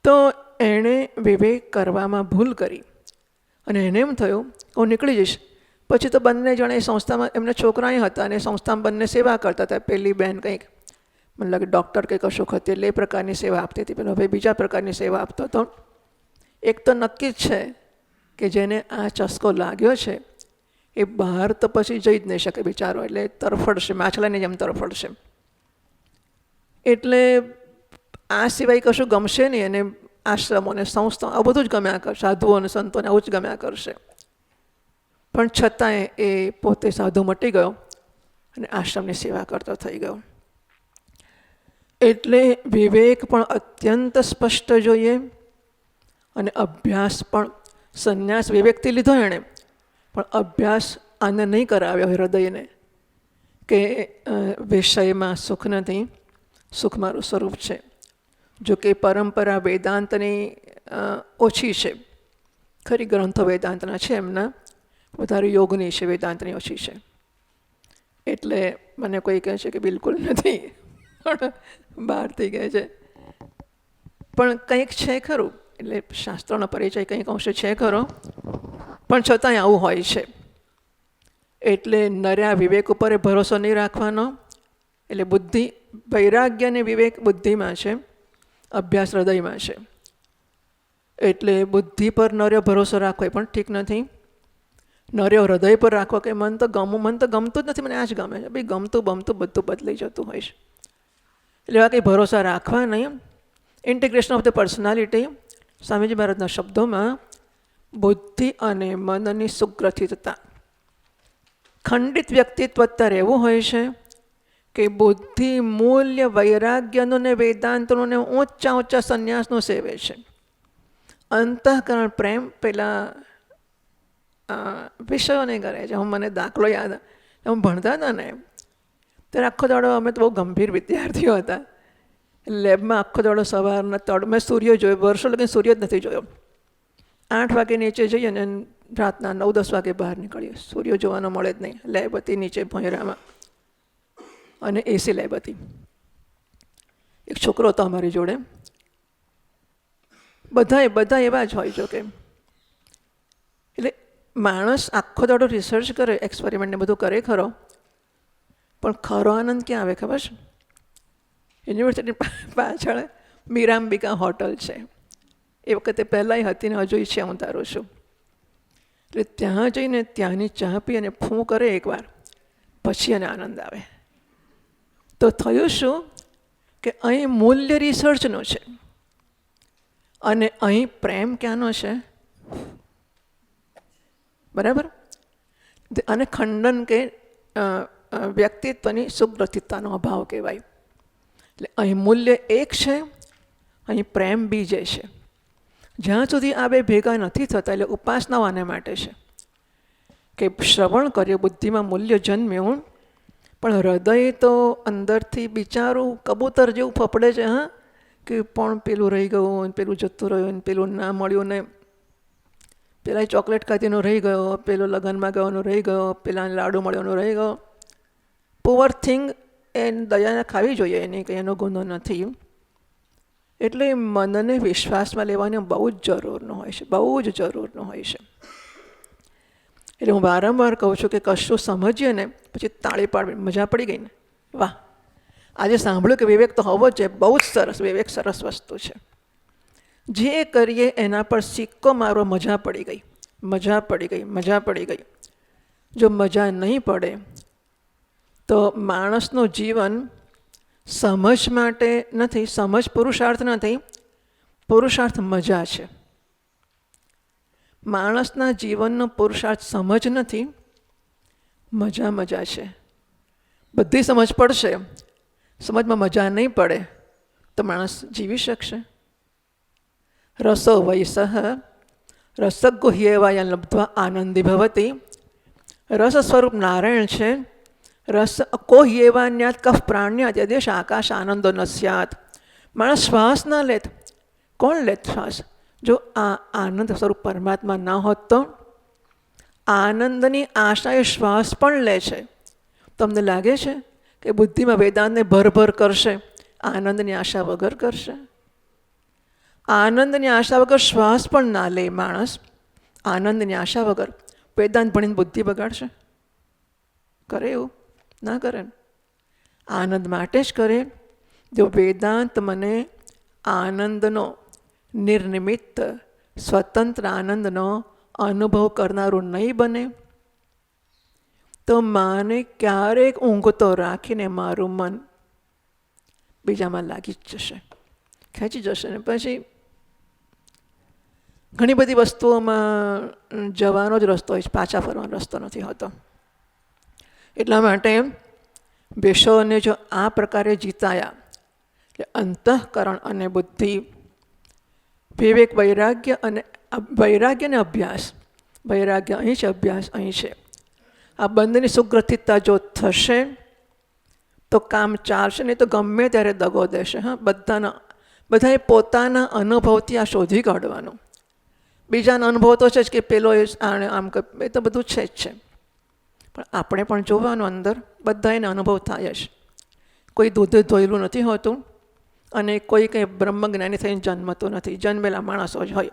તો એણે વિવેક કરવામાં ભૂલ કરી અને એને એમ થયું હું નીકળી જઈશ, પછી તો બંને જણે સંસ્થામાં એમના છોકરાએ હતા અને સંસ્થામાં બંને સેવા કરતા હતા. પહેલી બહેન કંઈક મને લાગે ડૉક્ટર કે કશું હતી એટલે એ પ્રકારની સેવા આપતી હતી. પેલો ભાઈ બીજા પ્રકારની સેવા આપતો હતો. એક તો નક્કી જ છે કે જેને આ ચસ્કો લાગ્યો છે એ બહાર તો પછી જઈ જ નહીં શકે બિચારો, એટલે તરફડશે, માછલાની જેમ તરફડશે. એટલે આ સિવાય કશું ગમશે નહીં અને આશ્રમોને સંસ્થાઓ આ બધું જ ગમ્યા કરશે, સાધુઓ અને સંતોને આવું જ ગમ્યા કરશે. પણ છતાંય એ પોતે સાધુ મટી ગયો અને આશ્રમની સેવા કરતો થઈ ગયો. એટલે વિવેક પણ અત્યંત સ્પષ્ટ જોઈએ અને અભ્યાસ પણ. સંન્યાસ વિવેકથી લીધો એણે, પણ અભ્યાસ આને નહીં કરાવ્યો હૃદયને કે વિષયમાં સુખ નથી, સુખ મારું સ્વરૂપ છે. જો કે પરંપરા વેદાંતની ઓછી છે, ખરી ગ્રંથો વેદાંતના છે એમના, વધારે યોગની છે, વેદાંતની ઓછી છે. એટલે મને કોઈ કહે છે કે બિલકુલ નથી, પણ બહારથી કહે છે. પણ કંઈક છે ખરું, એટલે શાસ્ત્રોનો પરિચય કંઈક અંશે છે ખરો, પણ છતાંય આવું હોય છે. એટલે નર્યા વિવેક ઉપર ભરોસો નહીં રાખવાનો. એટલે બુદ્ધિ, વૈરાગ્ય અને વિવેક બુદ્ધિમાં છે, અભ્યાસ હૃદયમાં છે. એટલે બુદ્ધિ પર નર્યો ભરોસો રાખવો એ પણ ઠીક નથી. નર્યો હૃદય પર રાખવો કે મન તો ગમતું જ નથી, મને આ જ ગમે છે. ભાઈ ગમતું બમતું બધું બદલાઈ જતું હોય છે. એટલે એવા કંઈ ભરોસા રાખવા નહીં. Integration of the personality, Swamiji મહારાજના શબ્દોમાં, બુદ્ધિ અને મનની સુગ્રથિતતા. ખંડિત વ્યક્તિત્વ અત્યારે એવું હોય છે કે બુદ્ધિ મૂલ્ય વૈરાગ્યનું ને વેદાંતનું ને ઊંચા ઊંચા સંન્યાસનું સેવે છે. અંતઃકરણ પ્રેમ પેલા વિષયોને કરે છે. મને દાખલો યાદ, હું ભણતા હતા ને ત્યારે આખો દાડો, અમે તો બહુ ગંભીર વિદ્યાર્થીઓ હતા, લેબમાં આખો દાડો સવારના મેં સૂર્ય જોયો, વર્ષો લગી સૂર્ય જ નથી જોયો. 8 વાગે નીચે જઈએ ને રાતના 9-10 વાગે બહાર નીકળીએ, સૂર્ય જોવાનો મળે જ નહીં. લેબ હતી નીચે ભોંયરામાં અને એસી લેબ હતી. એક છોકરો હતો અમારી જોડે, બધા એવા જ હોય. જો કે એટલે માણસ આખો દાડો રિસર્ચ કરે, એક્સપેરિમેન્ટ ને બધું કરે ખરો, પણ ખરો આનંદ ક્યાં આવે ખબર છે? યુનિવર્સિટી પાછળ મીરાંબિકા હોટલ છે. એ વખતે પહેલાંય હતી ને હજુ છે, હું તારું છું. એટલે ત્યાં જઈને ત્યાંની ચા પી અને ફૂં કરે એકવાર, પછી એને આનંદ આવે. તો થયું શું કે અહીં મૂલ્ય રિસર્ચનું છે અને અહીં પ્રેમ ક્યાંનો છે? બરાબર. અને ખંડન કે વ્યક્તિત્વની સુગ્રથિતતાનો અભાવ કહેવાય. એટલે અહીં મૂલ્ય એક છે, અહીં પ્રેમ બીજે છે. જ્યાં સુધી આ બે ભેગા નથી થતા, એટલે ઉપાસનાઓ આને માટે છે કે શ્રવણ કર્યું, બુદ્ધિમાં મૂલ્ય જન્મ્યું, પણ હૃદય તો અંદરથી બિચારું કબૂતર જેવું ફફડે છે. હા, કે પણ પેલું રહી ગયું, પેલું જતું રહ્યું, પેલું ના મળ્યું ને પેલા ચોકલેટ ખાધીનો રહી ગયો, પેલો લગ્નમાં ગયોનો રહી ગયો, પેલા લાડુ મળ્યોનો રહી ગયો. પુઅર થિંગ, એ દયાને ખાવી જોઈએ, એની કંઈ એનો ગુનો નથી. એટલે મનને વિશ્વાસમાં લેવાની બહુ જ જરૂરનું હોય છે, બહુ જ જરૂરનું હોય છે. એટલે હું વારંવાર કહું છું કે કશું સમજીએ ને પછી તાળી પાડવી, મજા પડી ગઈ ને, વાહ, આજે સાંભળ્યું કે વિવેક તો હોવો જ છે. બહુ જ સરસ, વિવેક સરસ વસ્તુ છે. જે કરીએ એના પર સિક્કો મારો, મજા પડી ગઈ, મજા પડી ગઈ, મજા પડી ગઈ. જો મજા નહીં પડે તો માણસનું જીવન સમજ માટે નથી, સમજ પુરુષાર્થ નથી, પુરુષાર્થ મજા છે. માણસના જીવનનો પુરુષાર્થ સમજ નથી, મજા છે. બધી સમજ પડશે, સમજમાં મજા નહીં પડે તો માણસ જીવી શકશે? રસો વૈસહ રસગુહ્યેવાય લબ્ધ્વા આનંદી ભવતી. રસ સ્વરૂપ નારાયણ છે. રસ કોહ્યેવાન્યાત કફ પ્રાણ્યાત યદેશ આકાશ આનંદો ન સ્યાત. માણસ શ્વાસ ના લેત, કોણ લેત શ્વાસ? જો આ આનંદ સ્વરૂપ પરમાત્મા ના હોત તો? આનંદની આશાએ શ્વાસ પણ લે છે. તમને લાગે છે કે બુદ્ધિમાં વેદાંતને ભરભર કરશે, આનંદની આશા વગર કરશે? આનંદની આશા વગર શ્વાસ પણ ના લે માણસ, આનંદની આશા વગર. વેદાંત ભણીને બુદ્ધિ બગાડશે? કરે એવું? ના કરે. આનંદ માટે જ કરે. જો વેદાંત મને આનંદનો, નિર્નિમિત્ત સ્વતંત્ર આનંદનો અનુભવ કરનારું નહીં બને તો માને ક્યારેક ઊંઘતો રાખીને મારું મન બીજામાં લાગી જ જશે, ખેંચી જશે. ને પછી ઘણી બધી વસ્તુઓમાં જવાનો જ રસ્તો હોય છે, પાછા ફરવાનો રસ્તો નથી હોતો. એટલા માટે વિષયોને જો આ પ્રકારે જીતાયા, એટલે અંતઃકરણ અને બુદ્ધિ, વિવેક, વૈરાગ્ય અને અભ્યાસ, વૈરાગ્ય અહીં છે, અભ્યાસ અહીં છે, આ બંનેની સુગ્રથિતતા જો થશે તો કામ ચાલશે. નહીં તો ગમે ત્યારે દગો દેશે. હા, બધાએ પોતાના અનુભવથી આ શોધી કાઢવાનું. બીજાનો અનુભવ તો છે જ કે પેલો આમ એ તો બધું છે જ છે, પણ આપણે પણ જોવાનું અંદર બધા એને અનુભવ થાય જ. કોઈ દૂધે ધોયેલું નથી હોતું અને કોઈ કંઈ બ્રહ્મજ્ઞાની થઈને જન્મતો નથી. જન્મેલા માણસો જ હોય,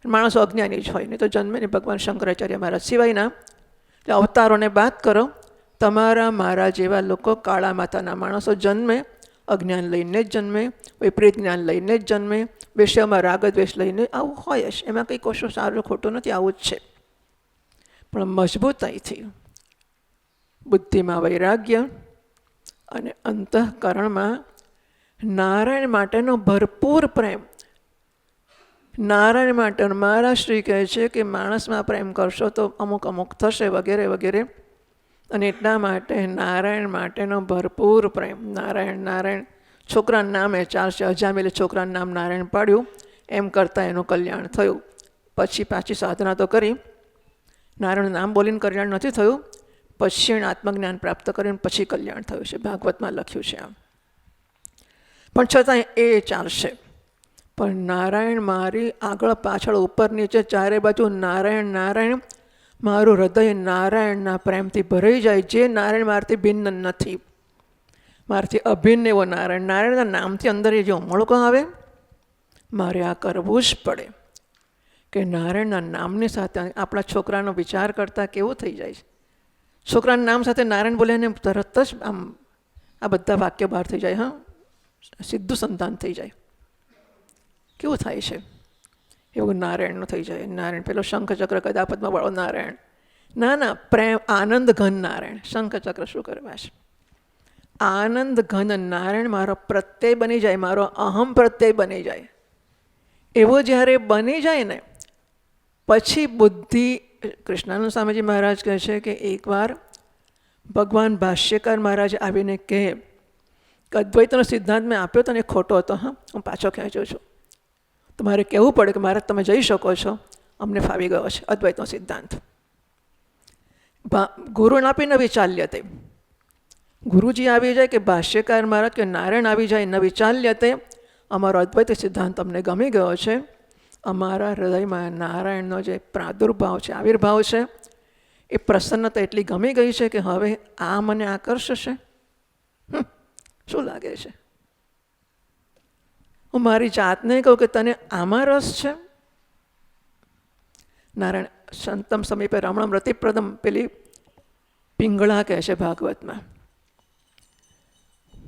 માણસો અજ્ઞાની જ હોય. નહીં તો જન્મે ને ભગવાન શંકરાચાર્ય મહારાજ સિવાયના એટલે અવતારોને બાદ કરો, તમારા મારા જેવા લોકો કાળા માતાના માણસો જન્મે, અજ્ઞાન લઈને જ જન્મે, વિપરીત જ્ઞાન લઈને જ જન્મે, વિષયમાં રાગ દ્વેષ લઈને, આવું હોય જ. એમાં કંઈ કશું સારું ખોટું નથી, આવું જ છે. પણ મજબૂતાઈથી બુદ્ધિમાં વૈરાગ્ય અને અંતઃકરણમાં નારાયણ માટેનો ભરપૂર પ્રેમ. નારાયણ માટે મારા શ્રી કહે છે કે માણસમાં પ્રેમ કરશો તો અમુક અમુક થશે વગેરે વગેરે. અને એટલા માટે નારાયણ માટેનો ભરપૂર પ્રેમ. નારાયણ નારાયણ છોકરાના નામે ચાલશે. અજામેલે છોકરાનું નામ નારાયણ પાડ્યું, એમ કરતાં એનું કલ્યાણ થયું. પછી પાછી સાધના તો કરી, નારાયણનું નામ બોલીને કલ્યાણ નથી થયું. પછી એણે આત્મજ્ઞાન પ્રાપ્ત કરીને પછી કલ્યાણ થયું છે. ભાગવતમાં લખ્યું છે આમ. પણ છતાં એ ચાલશે. પણ નારાયણ મારી આગળ પાછળ ઉપર નીચે ચારે બાજુ નારાયણ નારાયણ, મારું હૃદય નારાયણના પ્રેમથી ભરાઈ જાય. જે નારાયણ મારાથી ભિન્ન નથી, મારાથી અભિન્ન એવો નારાયણ. નારાયણના નામથી અંદર એ જે ઉમળકો આવે, મારે આ કરવું જ પડે. કે નારાયણના નામની સાથે આપણા છોકરાનો વિચાર કરતાં કેવું થઈ જાય છે. છોકરાના નામ સાથે નારાયણ બોલ્યાને તરત જ આમ આ બધા વાક્ય બહાર થઈ જાય. હા, સીધું સંતાન થઈ જાય. કેવું થાય છે એવું નારાયણનું થઈ જાય. નારાયણ પેલો શંખચક્ર ગદાપદ્મમાં વાળો નારાયણ. ના ના, પ્રેમ આનંદ ઘન નારાયણ. શંખચક્ર શું કરવા છે? આનંદ ઘન નારાયણ મારો પ્રત્યય બની જાય, મારો અહમ પ્રત્યય બની જાય. એવો જ્યારે બની જાય ને પછી બુદ્ધિ. કૃષ્ણાનંદ સ્વામીજી મહારાજ કહે છે કે એકવાર ભગવાન ભાષ્યકાર મહારાજ આવીને કહે કે અદ્વૈતનો સિદ્ધાંત મેં આપ્યો તો ને ખોટો હતો. હા, હું પાછો ખેંચું છું. તો મારે કહેવું પડે કે મારે તમે જઈ શકો છો, અમને ફાવી ગયો છે અદ્વૈતનો સિદ્ધાંત. ગુરુને આપી ન વિચાલ્યતે. ગુરુજી આવી જાય કે ભાષ્યકાર મહારાજ કે નારાયણ આવી જાય ન વિચાલ્યતે, અમારો અદ્વૈત સિદ્ધાંત અમને ગમી ગયો છે. અમારા હૃદયમાં નારાયણનો જે પ્રાદુર્ભાવ છે, આવિર્ભાવ છે, એ પ્રસન્નતા એટલી ગમી ગઈ છે કે હવે આ મને આકર્ષશે. શું લાગે છે? હું મારી જાતને કહું કે તને આમાં રસ છે? નારાયણ સંતમ સમીપે રમણમ રતિપ્રદમ, પેલી પિંગળા કહે છે ભાગવતમાં.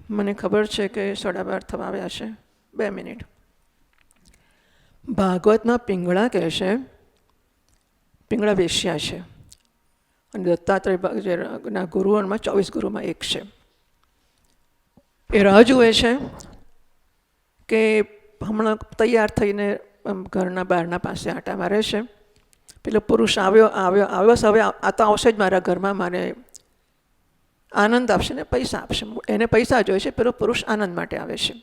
મને ખબર છે કે 12:30 થવા આવ્યા છે, 2 મિનિટ. ભાગવતમાં પિંગળા કહે છે, પિંગળા વેશ્યા છે અને દત્તાત્રેયના ગુરુઓમાં 24 ગુરુમાં એક છે. એ રાહ જુએ છે કે હમણાં તૈયાર થઈને ઘરના બહારના પાસે આંટા મારે છે. પેલો પુરુષ આવ્યો આવ્યો આવ્યો હવે આ તો આવશે જ મારા ઘરમાં, મારે આનંદ આપશે ને પૈસા આપશે. એને પૈસા જોઈએ છે, પેલો પુરુષ આનંદ માટે આવે છે.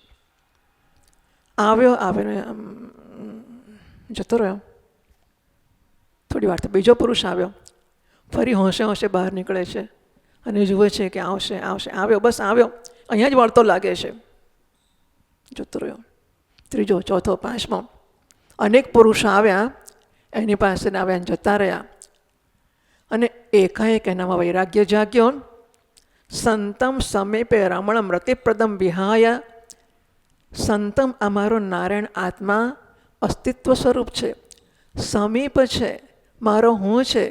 આવ્યો આવીને જતો રહ્યો. થોડી વાર તો બીજો પુરુષ આવ્યો, ફરી હોંશે હોંશે બહાર નીકળે છે અને જુએ છે કે આવશે આવશે. આવ્યો, બસ આવ્યો, અહીંયા જ વળતો લાગે છે, જતો રહ્યો. ત્રીજો, ચોથો, પાંચમો, અનેક પુરુષો આવ્યા, એની પાસે આવ્યા જતા રહ્યા. અને એકાએક એનામાં વૈરાગ્ય જાગ્યો. સંતમ સમીપે રમણમ રતિપ્રદમ વિહાય. સંતમ અમારો નારાયણ આત્મા અસ્તિત્વ સ્વરૂપ છે, સમીપ છે, મારો હું છે,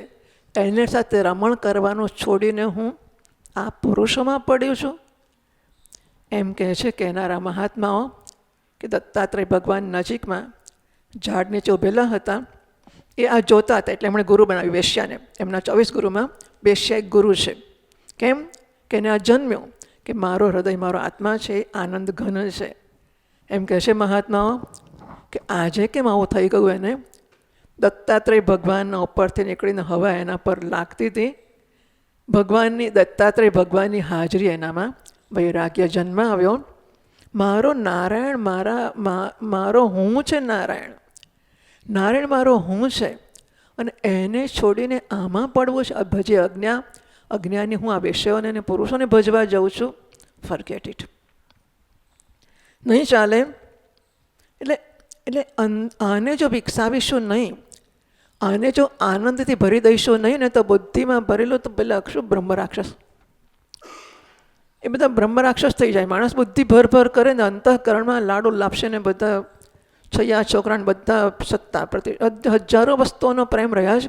એને સાથે રમણ કરવાનું છોડીને હું આ પુરુષોમાં પડ્યું છું? એમ કહે છે કહેનારા મહાત્માઓ કે દત્તાત્રેય ભગવાન નજીકમાં ઝાડ નીચે ઊભેલા હતા. એ આ જોતા હતા એટલે એમણે ગુરુ બનાવ્યું વેશ્યાને. એમના 24 ગુરુમાં વેશ્યા એક ગુરુ છે. કેમ કે એને આ જન્મ્યો કે મારો હૃદય મારો આત્મા છે, આનંદ ઘન છે. એમ કહે છે મહાત્માઓ કે આજે કેમ આવું થઈ ગયું એને? દત્તાત્રેય ભગવાનના ઉપરથી નીકળીને હવા એના પર લાગતી હતી. દત્તાત્રેય ભગવાનની હાજરી એનામાં વૈરાગ્ય જન્મ આવ્યો. મારો નારાયણ મારો હું છે. નારાયણ મારો હું છે અને એને છોડીને આમાં પડવું છે. ભજે અજ્ઞાની હું આ વિષયોને અને પુરુષોને ભજવા જાઉં છું. Forget it. નહીં ચાલે. એટલે આને જો વિકસાવીશું નહીં, આને જો આનંદથી ભરી દઈશું નહીં ને તો બુદ્ધિમાં ભરેલું તો પેલા શું બ્રહ્મ રાક્ષસ, એ બધા બ્રહ્મ રાક્ષસ થઈ જાય. માણસ બુદ્ધિ ભર કરે ને અંતઃકરણમાં લાડુ લાપશે ને બધા છૈયા છોકરાને બધા સત્તા પ્રતિ હજારો વસ્તુઓનો પ્રેમ રહ્યા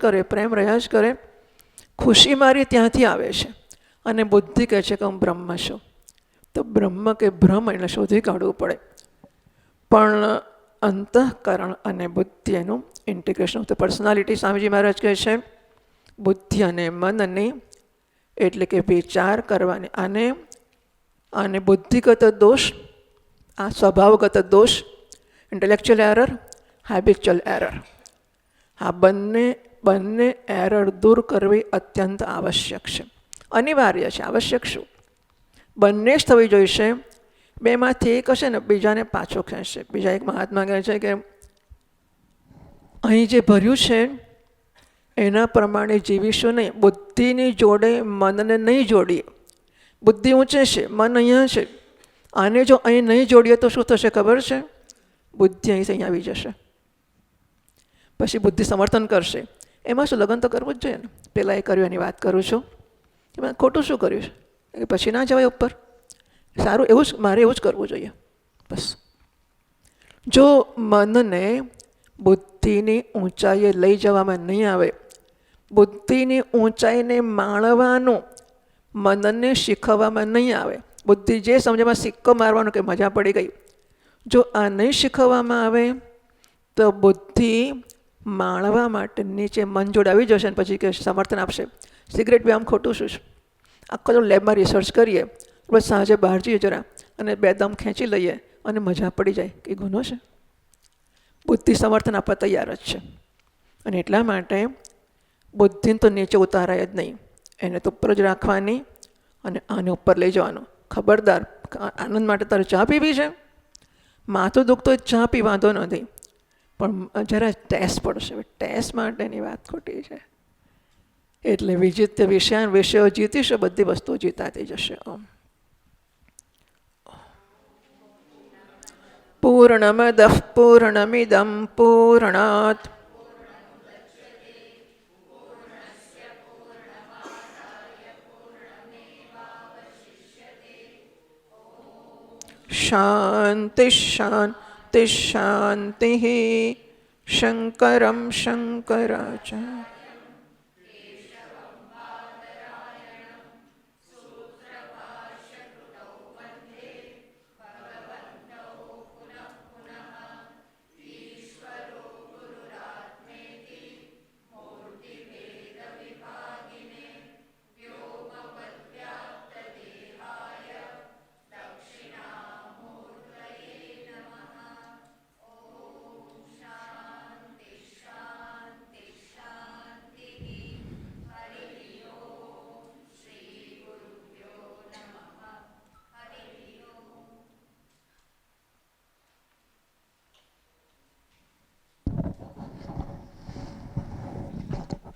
જ કરે. ખુશી મારી ત્યાંથી આવે છે અને બુદ્ધિ કહે છે કે હું બ્રહ્મ છું. તો બ્રહ્મ કે ભ્રમ એને શોધી કાઢવું પડે. પણ અંતઃકરણ અને બુદ્ધિ એનું ઇન્ટિગ્રેશન. તો પર્સનાલિટી સ્વામીજી મહારાજ કહે છે બુદ્ધિ અને મનની, એટલે કે વિચાર કરવાની આને બુદ્ધિગત દોષ, આ સ્વભાવગત દોષ, ઇન્ટેલેક્ચ્યુઅલ એરર, હેબિચ્યુઅલ એરર, આ બંને એરર દૂર કરવી અત્યંત આવશ્યક છે. અનિવાર્ય છે. આવશ્યક શું? બંને જ થવી જોઈશે. બેમાંથી એક હશે ને બીજાને પાછો ખેંચશે. બીજા એક મહાત્મા કહે છે કે અહીં જે ભર્યું છે એના પ્રમાણે જીવીશું નહીં. બુદ્ધિની જોડે મનને નહીં જોડીએ. બુદ્ધિ ઊંચે છે, મન અહીંયા છે. આને જો અહીં નહીં જોડીએ તો શું થશે ખબર છે? બુદ્ધિ અહીં આવી જશે. પછી બુદ્ધિ સમર્થન કરશે. એમાં શું લગ્ન તો કરવું જ જોઈએ ને. પહેલાં એ કર્યું એની વાત કરું છું. એમાં ખોટું શું કર્યું છે? પછી ના જવાય ઉપર. સારું, મારે એવું જ કરવું જોઈએ. બસ. જો મનને બુદ્ધિની ઊંચાઈએ લઈ જવામાં નહીં આવે, બુદ્ધિની ઊંચાઈને માણવાનું મનને શીખવવામાં નહીં આવે, બુદ્ધિ જે સમજમાં સિક્કો મારવાનો કે મજા પડી ગઈ, જો આ નહીં શીખવવામાં આવે તો બુદ્ધિ માણવા માટે નીચે મન જોડે આવી જશે અને પછી કે સમર્થન આપશે. સિગરેટ બી આમ ખોટું શું છે? આખો જો લેબમાં રિસર્ચ કરીએ, બસ સાંજે બહાર જઈએ જરા અને 2 દમ ખેંચી લઈએ અને મજા પડી જાય કે ગુનો છે. બુદ્ધિ સમર્થન આપવા તૈયાર જ છે. અને એટલા માટે બુદ્ધિને તો નીચે ઉતારાય જ નહીં. એને તો ઉપર જ રાખવાની અને આને ઉપર લઈ જવાનું. ખબરદાર, આનંદ માટે તારે ચા પીવી છે, માથું દુખતો ચા પી વાંધો નથી, પણ જરા ટેસ્ટ પડશે. ટેસ્ટ માટેની વાત ખોટી છે. એટલે વિજિત્ય વિષયો જીતીશે, બધી વસ્તુઓ જીતાતી જશે. પૂર્ણમદઃ પૂર્ણમિદં પૂર્ણાત શાંતિ શાંતિ શાંતિ. શંકરમ શંકરાચાર્ય